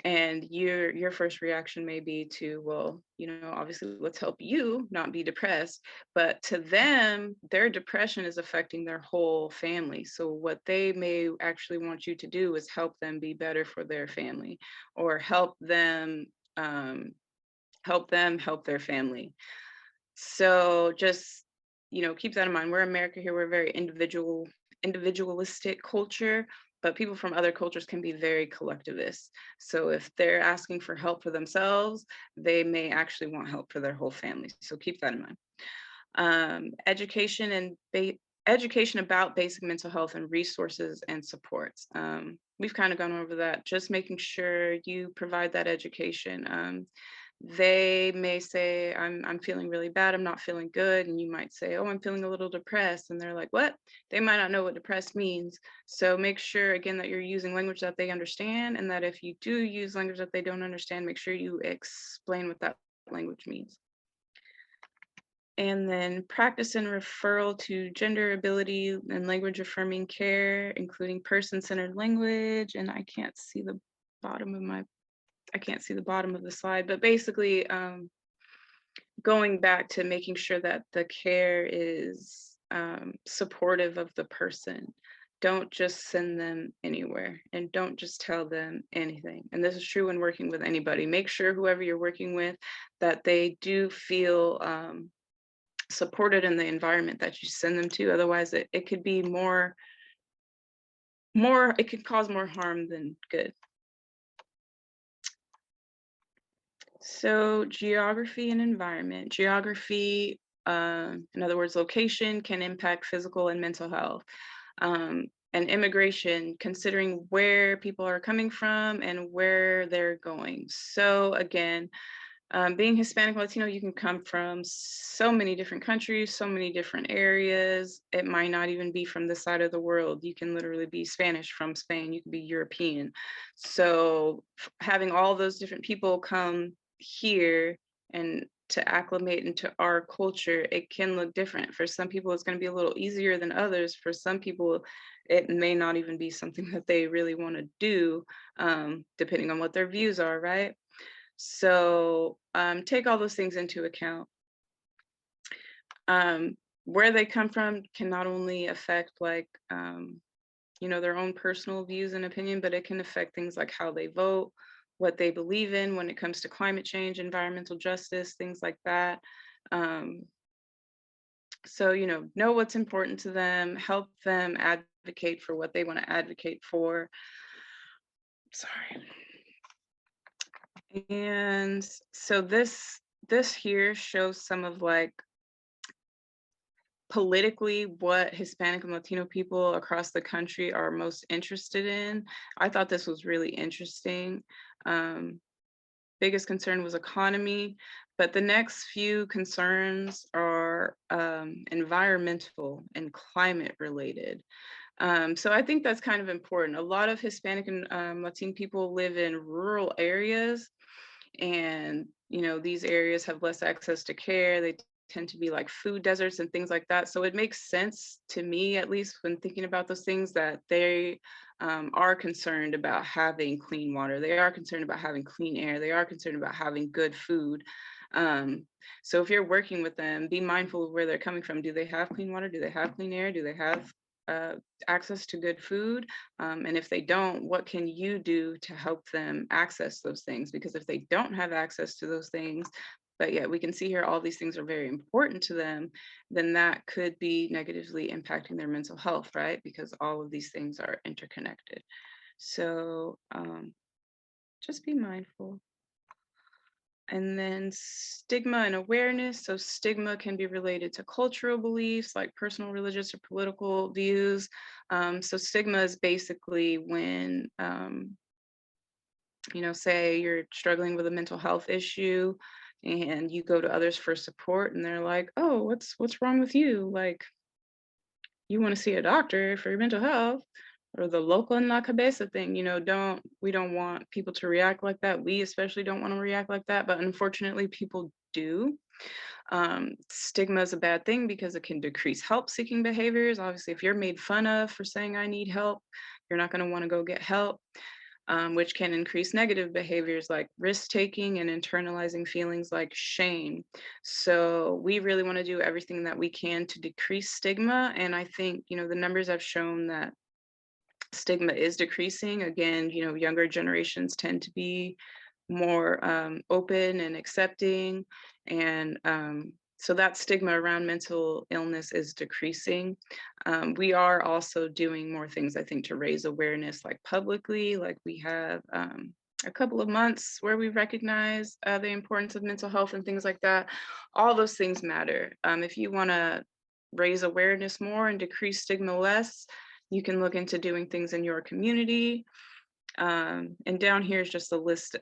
And your first reaction may be to, well, you know, obviously let's help you not be depressed. But to them, their depression is affecting their whole family. So what they may actually want you to do is help them be better for their family, or help them help their family. So just, you know, keep that in mind. We're America here, we're a very individualistic culture, but people from other cultures can be very collectivist. So if they're asking for help for themselves, they may actually want help for their whole family. So keep that in mind. Education about basic mental health and resources and supports. We've kind of gone over that, just making sure you provide that education. They may say, I'm feeling really bad, I'm not feeling good. And you might say, oh, I'm feeling a little depressed. And they're like, what? They might not know what depressed means. So make sure, again, that you're using language that they understand, and that if you do use language that they don't understand, make sure you explain what that language means. And then practice and referral to gender ability and language affirming care, including person-centered language. And I can't see the bottom of the slide, but basically going back to making sure that the care is supportive of the person. Don't just send them anywhere, and don't just tell them anything. And this is true when working with anybody. Make sure whoever you're working with, that they do feel supported in the environment that you send them to. Otherwise it could be it could cause more harm than good. So geography and environment. Geography, in other words, location, can impact physical and mental health. And immigration, considering where people are coming from and where they're going. So again, being Hispanic Latino, you can come from so many different countries, so many different areas. It might not even be from this side of the world. You can literally be Spanish from Spain. You can be European. So having all those different people come here and to acclimate into our culture, it can look different. For some people, it's going to be a little easier than others. For some people, it may not even be something that they really want to do, depending on what their views are, right? So take all those things into account. Where they come from can not only affect like, their own personal views and opinion, but it can affect things like how they vote, what they believe in when it comes to climate change, environmental justice, things like that. So, know what's important to them, help them advocate for what they want to advocate for. Sorry. And so this here shows some of like politically what Hispanic and Latino people across the country are most interested in. I thought this was really interesting. Biggest concern was economy, but the next few concerns are environmental and climate related. So I think that's kind of important. A lot of Hispanic and Latino people live in rural areas, and these areas have less access to care. They tend to be like food deserts and things like that. So it makes sense to me, at least when thinking about those things, that they are concerned about having clean water. They are concerned about having clean air. They are concerned about having good food. So if you're working with them, be mindful of where they're coming from. Do they have clean water? Do they have clean air? Do they have access to good food? And if they don't, what can you do to help them access those things? Because if they don't have access to those things, but yet we can see here all these things are very important to them, then that could be negatively impacting their mental health, right? Because all of these things are interconnected. So just be mindful. And then stigma and awareness. So stigma can be related to cultural beliefs like personal, religious, or political views. So stigma is basically when, say you're struggling with a mental health issue and you go to others for support and they're like, oh, what's wrong with you? Like, you want to see a doctor for your mental health, or the local en la cabeza thing. We don't want people to react like that. We especially don't want to react like that, but unfortunately people do. Stigma is a bad thing because it can decrease help seeking behaviors. Obviously, if you're made fun of for saying I need help, you're not going to want to go get help. Which can increase negative behaviors like risk-taking and internalizing feelings like shame. So we really want to do everything that we can to decrease stigma. And I think, the numbers have shown that stigma is decreasing. Again, younger generations tend to be more open and accepting. And so that stigma around mental illness is decreasing. We are also doing more things, I think, to raise awareness, like publicly. Like we have a couple of months where we recognize the importance of mental health and things like that. All those things matter. If you want to raise awareness more and decrease stigma less, you can look into doing things in your community. And down here is just a list.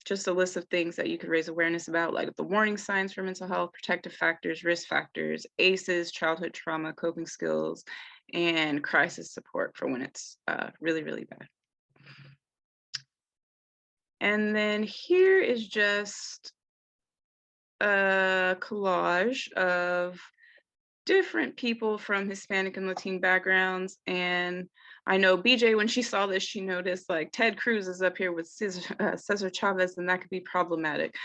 Just a list of things that you could raise awareness about, like the warning signs for mental health, protective factors, risk factors, ACEs, childhood trauma, coping skills, and crisis support for when it's really, really bad. And then here is just a collage of different people from Hispanic and Latine backgrounds. And I know BJ, when she saw this, she noticed like Ted Cruz is up here with Cesar Chavez, and that could be problematic.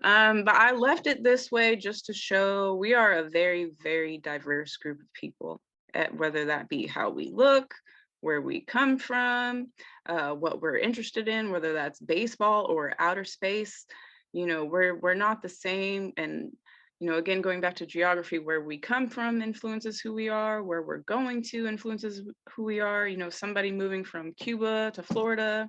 But I left it this way just to show we are a very, very diverse group of people, whether that be how we look, where we come from, what we're interested in, whether that's baseball or outer space. You know, we're not the same. And you know, again, going back to geography, where we come from influences who we are, where we're going to influences who we are. You know, somebody moving from Cuba to Florida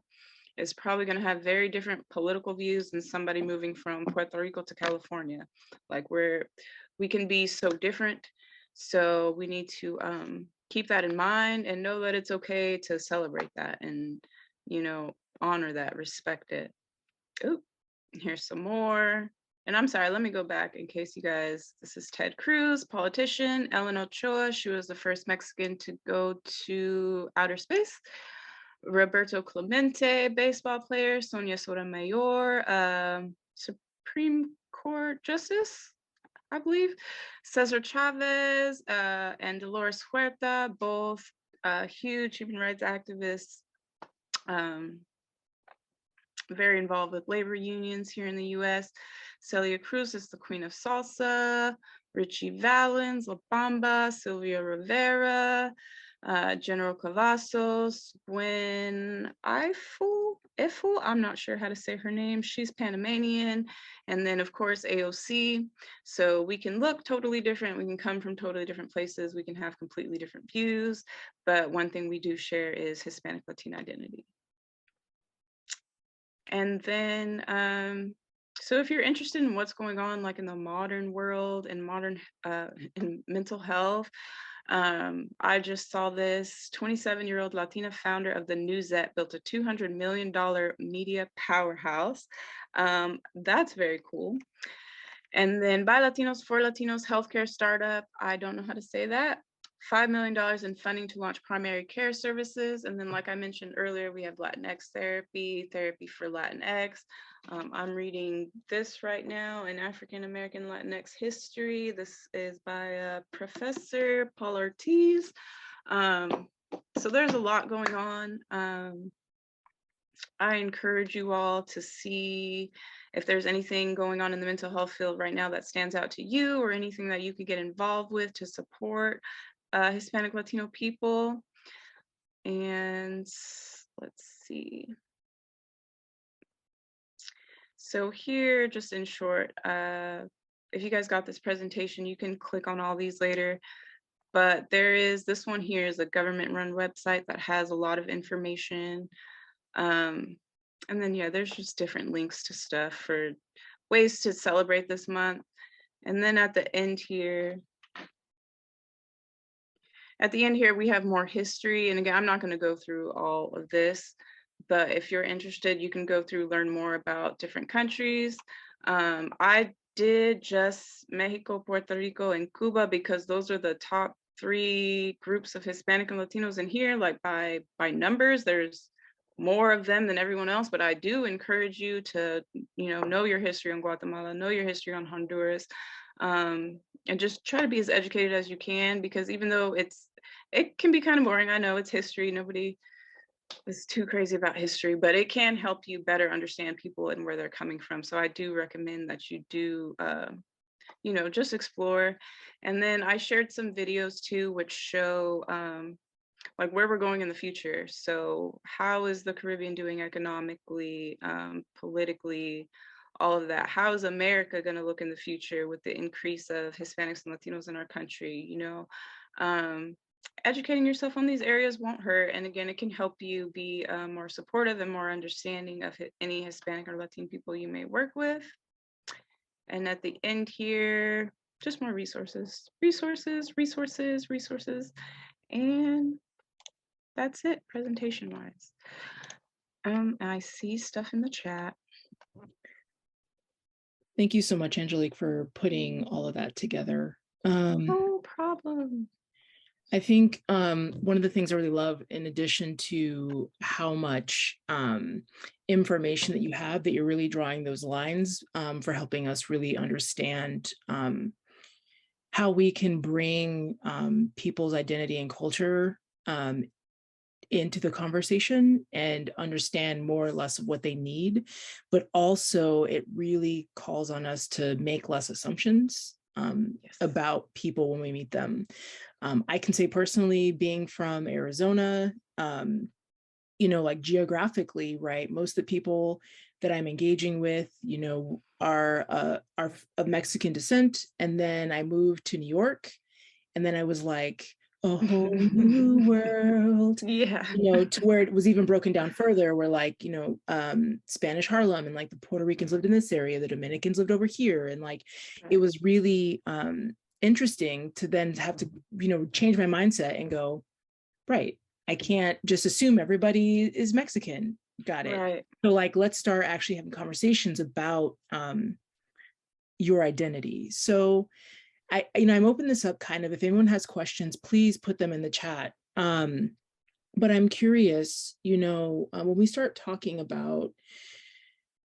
is probably going to have very different political views than somebody moving from Puerto Rico to California. Like we can be so different. So we need to keep that in mind and know that it's okay to celebrate that and, you know, honor that, respect it. Oh, here's some more. And I'm sorry, let me go back in case you guys, this is Ted Cruz, politician, Ellen Ochoa, she was the first Mexican to go to outer space. Roberto Clemente, baseball player, Sonia Sotomayor, Supreme Court Justice, I believe, Cesar Chavez, and Dolores Huerta, both huge human rights activists, very involved with labor unions here in the US. Celia Cruz is the queen of salsa, Richie Valens, La Bamba, Sylvia Rivera, General Cavazos, Gwen Eiffel, I'm not sure how to say her name. She's Panamanian. And then of course, AOC. So we can look totally different. We can come from totally different places. We can have completely different views. But one thing we do share is Hispanic Latine identity. And then, so if you're interested in what's going on like in the modern world and modern in mental health, I just saw this 27-year-old Latina founder of the Newsette built a $200 million media powerhouse. That's very cool. And then by Latinos for Latinos healthcare startup, I don't know how to say that. $5 million in funding to launch primary care services. And then, like I mentioned earlier, we have Latinx therapy, therapy for Latinx. I'm reading this right now in African American Latinx history. This is by Professor Paul Ortiz. So there's a lot going on. I encourage you all to see if there's anything going on in the mental health field right now that stands out to you, or anything that you could get involved with to support Hispanic Latino people. And let's see. So here, just in short, if you guys got this presentation, you can click on all these later. But there is, this one here is a government-run website that has a lot of information. And then, yeah, there's just different links to stuff for ways to celebrate this month. And then at the end here, we have more history. And again, I'm not going to go through all of this, but if you're interested, you can go through, learn more about different countries. I did just Mexico, Puerto Rico, and Cuba because those are the top 3 groups of Hispanic and Latinos in here, like by numbers. There's more of them than everyone else, but I do encourage you to, you know your history on Guatemala, know your history on Honduras, and just try to be as educated as you can, because even though it can be kind of boring, I know it's history, nobody is too crazy about history, but it can help you better understand people and where they're coming from. So I do recommend that you do, just explore. And then I shared some videos too, which show like where we're going in the future. So how is the Caribbean doing economically, politically, all of that? How is America going to look in the future with the increase of Hispanics and Latinos in our country? Educating yourself on these areas won't hurt. And again, it can help you be more supportive and more understanding of any Hispanic or Latino people you may work with. And at the end here, just more resources. And that's it, presentation-wise. I see stuff in the chat. Thank you so much, Angelique, for putting all of that together. No problem. I think one of the things I really love, in addition to how much information that you have, that you're really drawing those lines for helping us really understand how we can bring people's identity and culture into the conversation and understand more or less of what they need. But also it really calls on us to make less assumptions about people when we meet them. I can say personally, being from Arizona, like geographically, right? Most of the people that I'm engaging with, are of Mexican descent. And then I moved to New York, and then I was like, a whole new world. Yeah. To where it was even broken down further, where like, Spanish Harlem, and like the Puerto Ricans lived in this area, the Dominicans lived over here. And like, it was really interesting to then have to, change my mindset and go, right, I can't just assume everybody is Mexican. Got it. Right. So like, let's start actually having conversations about your identity. So I'm opening this up kind of, if anyone has questions, please put them in the chat. But I'm curious, when we start talking about,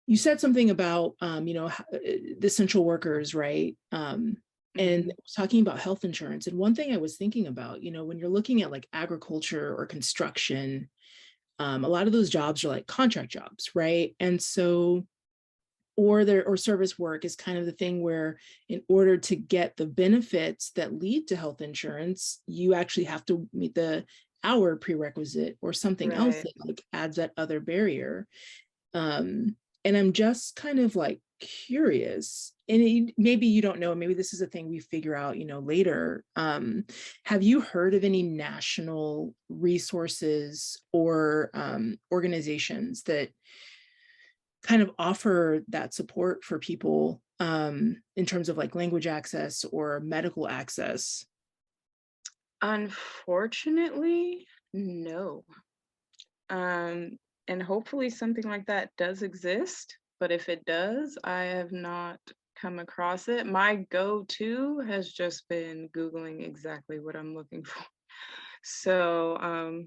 you said something about, the essential workers, right? And talking about health insurance. And one thing I was thinking about, when you're looking at like agriculture or construction, a lot of those jobs are like contract jobs, right? And so, or service work is kind of the thing where, in order to get the benefits that lead to health insurance, you actually have to meet the hour prerequisite or something else that like adds that other barrier. And I'm just kind of like curious, and maybe you don't know, maybe this is a thing we figure out, later. Have you heard of any national resources or organizations that kind of offer that support for people in terms of like language access or medical access? Unfortunately, no. And hopefully something like that does exist, but if it does, I have not come across it. My go-to has just been Googling exactly what I'm looking for. So,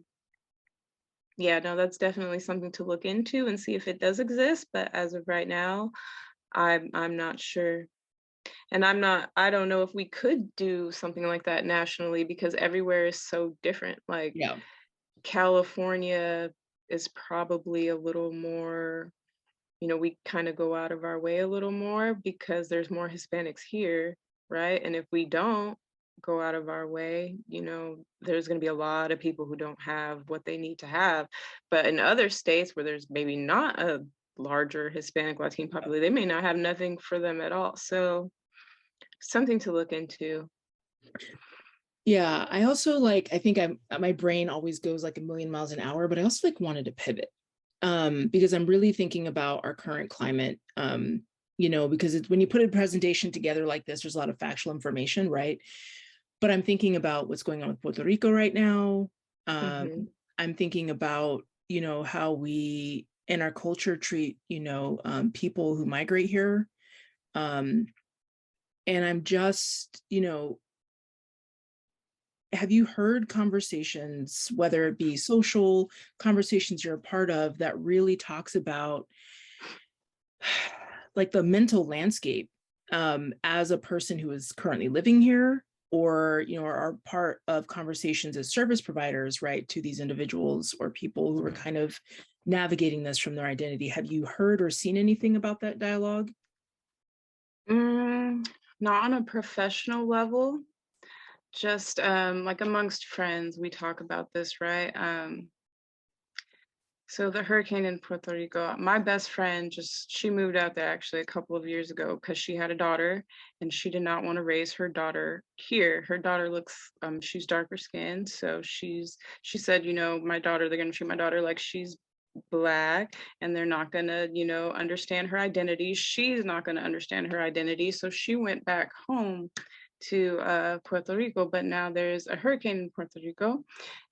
yeah, no, that's definitely something to look into and see if it does exist. But as of right now, I'm not sure. And I don't know if we could do something like that nationally, because everywhere is so different. Like California is probably a little more, we kind of go out of our way a little more because there's more Hispanics here, right? And if we don't go out of our way, there's going to be a lot of people who don't have what they need to have. But in other states where there's maybe not a larger Hispanic Latine population, they may not have nothing for them at all. So something to look into. Yeah, I also like, I think my brain always goes like a million miles an hour, but I also like wanted to pivot because I'm really thinking about our current climate, because when you put a presentation together like this, there's a lot of factual information, right? But I'm thinking about what's going on with Puerto Rico right now. I'm thinking about, how we in our culture treat, people who migrate here. And I'm just, have you heard conversations, whether it be social conversations you're a part of, that really talks about like the mental landscape as a person who is currently living here, or are part of conversations as service providers, right, to these individuals or people who are kind of navigating this from their identity? Have you heard or seen anything about that dialogue? Not on a professional level, just like amongst friends, we talk about this, right? So the hurricane in Puerto Rico, my best friend she moved out there actually a couple of years ago because she had a daughter and she did not want to raise her daughter here. Her daughter looks, she's darker skinned. So she said, my daughter, they're going to treat my daughter like she's Black, and they're not going to, understand her identity. She's not going to understand her identity. So she went back home to Puerto Rico, but now there's a hurricane in Puerto Rico,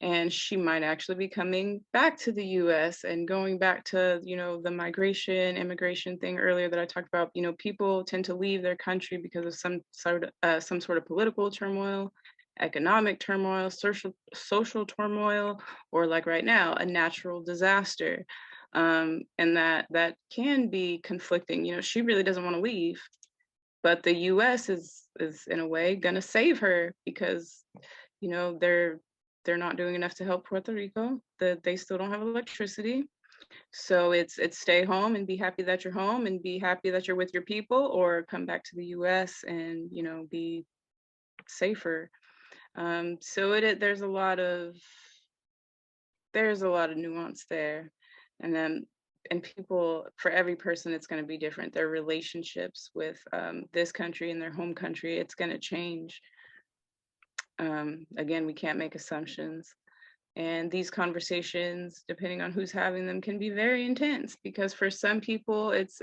and she might actually be coming back to the US and going back to, the immigration thing earlier that I talked about. People tend to leave their country because of some sort of political turmoil. economic turmoil, social turmoil, or like right now, a natural disaster. And that can be conflicting. You know, she really doesn't want to leave, but the US is in a way gonna save her because, you know, they're not doing enough to help Puerto Rico, that they still don't have electricity. So it's stay home and be happy that you're home and be happy that you're with your people, or come back to the US and, you know, be safer. So there's a lot of nuance there. And then, and people, for every person, it's going to be different. Their relationships with this country and their home country, it's going to change. Again, we can't make assumptions. And these conversations, depending on who's having them, can be very intense, because for some people, it's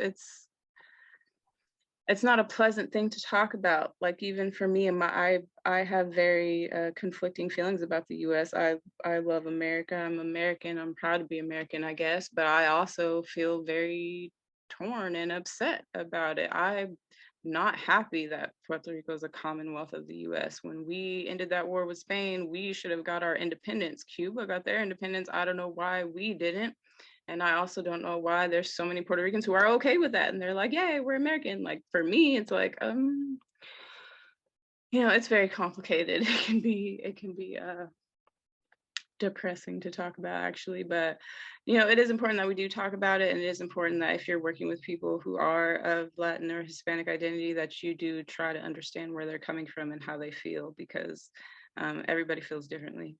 not a pleasant thing to talk about. Like, even for me, I have very conflicting feelings about the US. I love America. I'm American. I'm proud to be American, I guess. But I also feel very torn and upset about it. I'm not happy that Puerto Rico is a commonwealth of the US. When we ended that war with Spain, we should have got our independence. Cuba got their independence. I don't know why we didn't. And I also don't know why there's so many Puerto Ricans who are okay with that. And they're like, yay, we're American. Like, for me, it's like, you know, it's very complicated. It can be depressing to talk about, actually. But, you know, it is important that we do talk about it. And it is important that if you're working with people who are of Latin or Hispanic identity, that you do try to understand where they're coming from and how they feel, because everybody feels differently.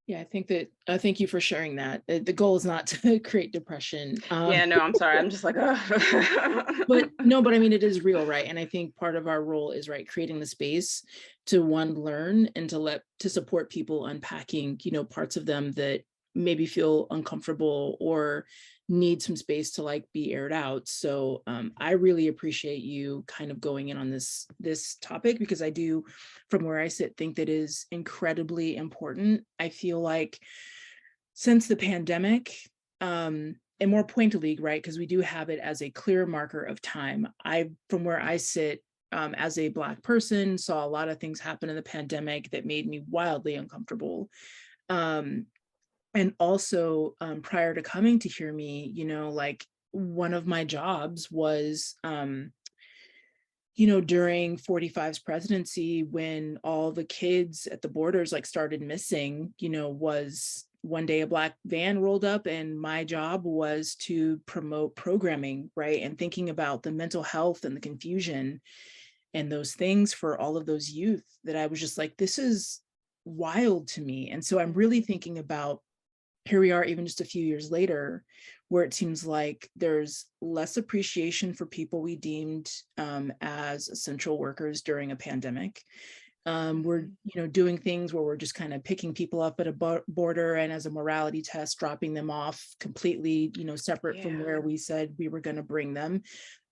Yeah, I think that, thank you for sharing that. The goal is not to create depression. Yeah, no, I'm sorry. I'm just like, oh. But no, but I mean, it is real, right? And I think part of our role is, right, creating the space to learn and to support people unpacking, you know, parts of them that maybe feel uncomfortable or need some space to like be aired out. So I really appreciate you kind of going in on this topic, because I do, from where I sit, think that is incredibly important. I feel like since the pandemic, and more pointedly, right, because we do have it as a clear marker of time, from where I sit, as a Black person, saw a lot of things happen in the pandemic that made me wildly uncomfortable. And also, prior to coming to Hear Me, you know, like, one of my jobs was, you know, during 45's presidency, when all the kids at the borders like started missing, you know, was one day a Black van rolled up, and my job was to promote programming, right? And thinking about the mental health and the confusion and those things for all of those youth, that I was just like, this is wild to me. And so I'm really thinking about, here we are even just a few years later, where it seems like there's less appreciation for people we deemed as essential workers during a pandemic. We're, you know, doing things where we're just kind of picking people up at a border and as a morality test, dropping them off completely, you know, separate from where we said we were going to bring them,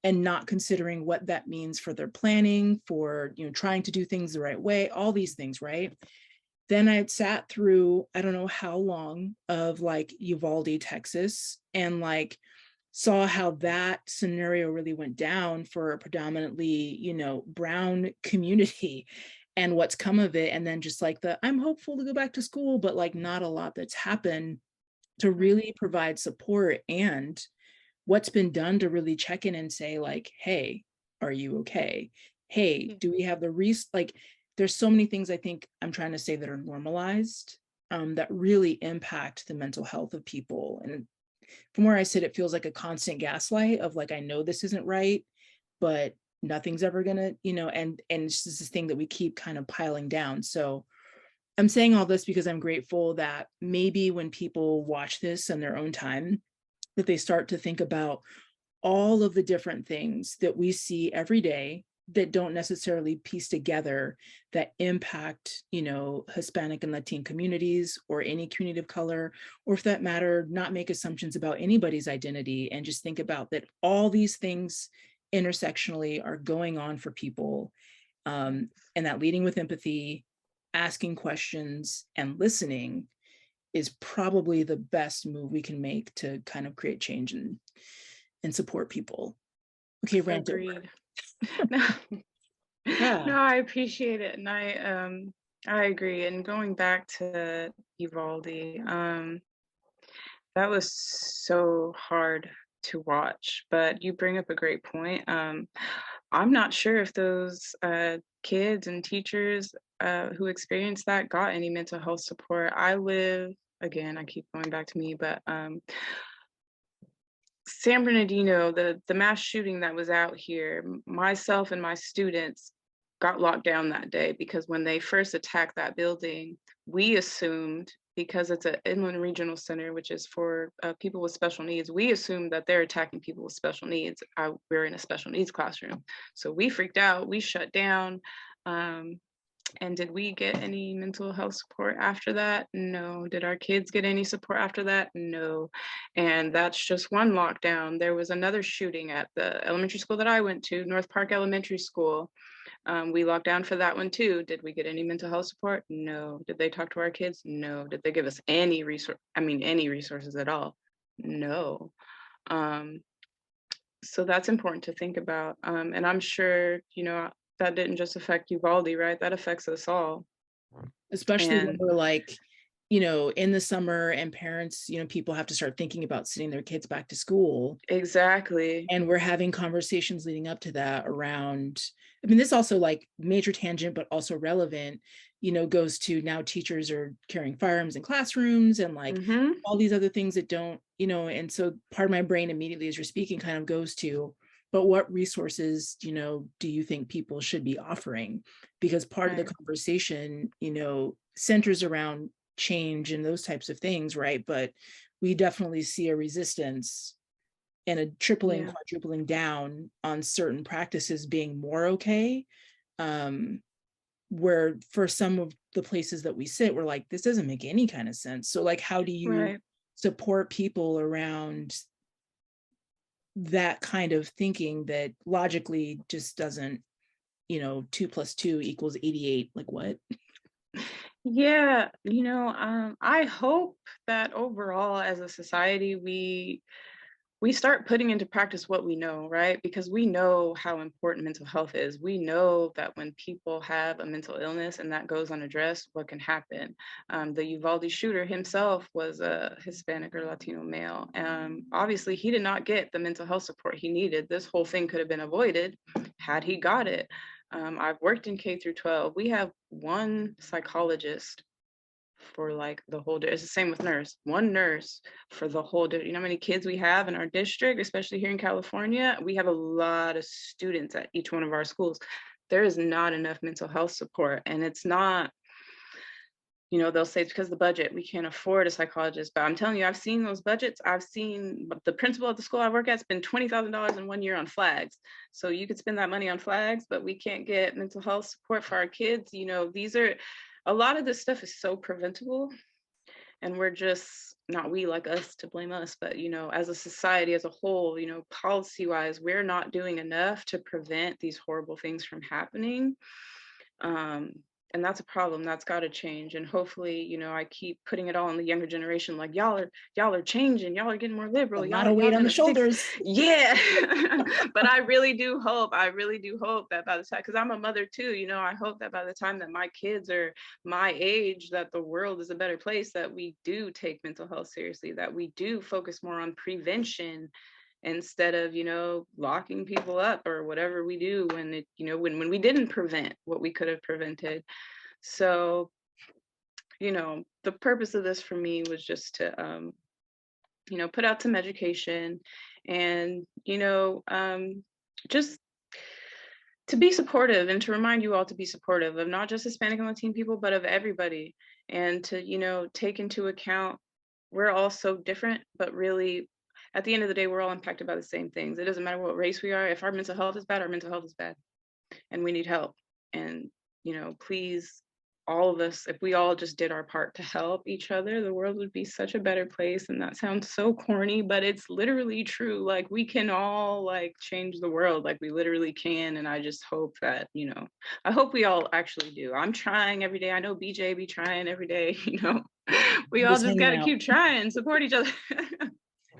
and not considering what that means for their planning, for, you know, trying to do things the right way, all these things, right? Then I had sat through, I don't know how long, of like Uvalde, Texas, and like saw how that scenario really went down for a predominantly, you know, brown community, and what's come of it. And then just like I'm hopeful to go back to school, but like not a lot that's happened to really provide support, and what's been done to really check in and say like, hey, are you okay? Hey, do we have like, there's so many things I think I'm trying to say that are normalized, that really impact the mental health of people. And from where I sit, it feels like a constant gaslight of like, I know this isn't right, but nothing's ever gonna, you know, and it's just this thing that we keep kind of piling down. So I'm saying all this because I'm grateful that maybe when people watch this in their own time, that they start to think about all of the different things that we see every day that don't necessarily piece together, that impact, you know, Hispanic and Latine communities, or any community of color, or if that matter, not make assumptions about anybody's identity, and just think about that all these things intersectionally are going on for people, and that leading with empathy, asking questions, and listening is probably the best move we can make to kind of create change and support people. Okay, rant over. No. Yeah. No, I appreciate it. And I agree. And going back to Uvalde, that was so hard to watch, but you bring up a great point. I'm not sure if those kids and teachers who experienced that got any mental health support. Again, I keep going back to me, but San Bernardino, the mass shooting that was out here, myself and my students got locked down that day because when they first attacked that building, we assumed, because it's an inland regional center, which is for people with special needs, we assumed that they're attacking people with special needs. We're in a special needs classroom. So we freaked out, we shut down. And did we get any mental health support after that? No. Did our kids get any support after that? No. And that's just one lockdown. There was another shooting at the elementary school that I went to, North Park Elementary School. We locked down for that one too. Did we get any mental health support? No. Did they talk to our kids? No. Did they give us any any resources at all? No. So that's important to think about. And I'm sure, that didn't just affect Uvalde, right? That affects us all. Especially when we're like, in the summer and parents, people have to start thinking about sending their kids back to school. Exactly. And we're having conversations leading up to that around, this also like major tangent, but also relevant, goes to now teachers are carrying firearms in classrooms and like all these other things that don't, and so part of my brain immediately as you're speaking kind of goes to, but what resources, do you think people should be offering? Because part of the conversation, centers around change and those types of things, right? But we definitely see a resistance and a tripling, quadrupling down on certain practices being more okay. Where for some of the places that we sit, we're like, this doesn't make any kind of sense. So like, how do you support people around that kind of thinking that logically just doesn't, 2 + 2 = 88? Like what? Yeah, I hope that overall as a society, we start putting into practice what we know, right? Because we know how important mental health is. We know that when people have a mental illness and that goes unaddressed, what can happen. The Uvalde shooter himself was a Hispanic or Latino male. Obviously, he did not get the mental health support he needed. This whole thing could have been avoided had he got it. I've worked in K through 12. We have one psychologist for like the whole day. It's the same with one nurse for the whole day. You know how many kids we have in our district, especially here in California? We have a lot of students at each one of our schools. There is not enough mental health support. And it's not, they'll say it's because of the budget. We can't afford a psychologist. But I'm telling you, I've seen those budgets. I've seen the principal at the school I work at spend $20,000 in 1 year on flags. So you could spend that money on flags, but we can't get mental health support for our kids. A lot of this stuff is so preventable, and we're just not like us to blame us, but as a society as a whole, policy-wise, we're not doing enough to prevent these horrible things from happening. And that's a problem that's got to change. And hopefully, I keep putting it all on the younger generation, like y'all are changing, y'all are getting more liberal. A lot of weight on the shoulders. Yeah. But I really do hope that by the time, because I'm a mother too, I hope that by the time that my kids are my age, that the world is a better place, that we do take mental health seriously, that we do focus more on prevention instead of locking people up or whatever we do when when we didn't prevent what we could have prevented. So the purpose of this for me was just to put out some education and just to be supportive and to remind you all to be supportive of not just Hispanic and Latino people, but of everybody, and to take into account we're all so different, but really at the end of the day, we're all impacted by the same things. It doesn't matter what race we are. If our mental health is bad, our mental health is bad. And we need help. And, please, all of us, if we all just did our part to help each other, the world would be such a better place. And that sounds so corny, but it's literally true. Like, we can all change the world. Like, we literally can. And I just hope that, I hope we all actually do. I'm trying every day. I know BJ be trying every day, we all just got to keep trying, support each other.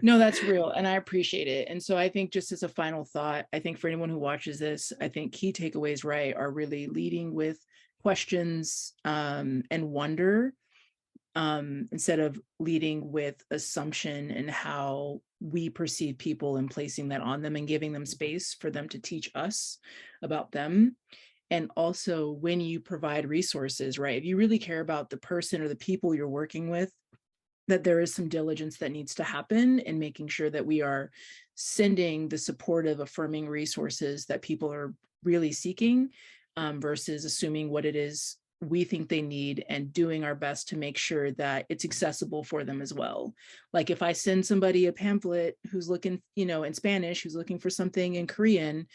No, that's real. And I appreciate it. And so I think just as a final thought, I think for anyone who watches this, I think key takeaways, right, are really leading with questions and wonder instead of leading with assumption and how we perceive people and placing that on them and giving them space for them to teach us about them. And also when you provide resources, right, if you really care about the person or the people you're working with, that there is some diligence that needs to happen in making sure that we are sending the supportive, affirming resources that people are really seeking versus assuming what it is we think they need and doing our best to make sure that it's accessible for them as well. Like if I send somebody a pamphlet who's looking, in Spanish, who's looking for something in Korean,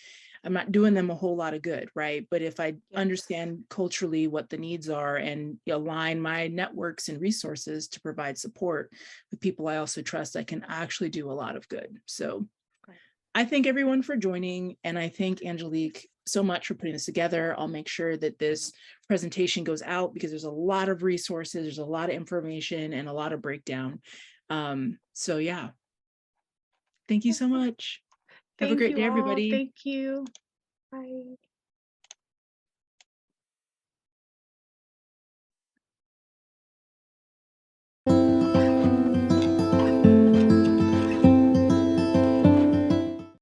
I'm not doing them a whole lot of good, right? But if I understand culturally what the needs are and align my networks and resources to provide support with people I also trust, I can actually do a lot of good. So I thank everyone for joining. And I thank Angelique so much for putting this together. I'll make sure that this presentation goes out because there's a lot of resources, there's a lot of information and a lot of breakdown. So yeah, thank you so much. Have a great day, everybody. Thank you. Bye.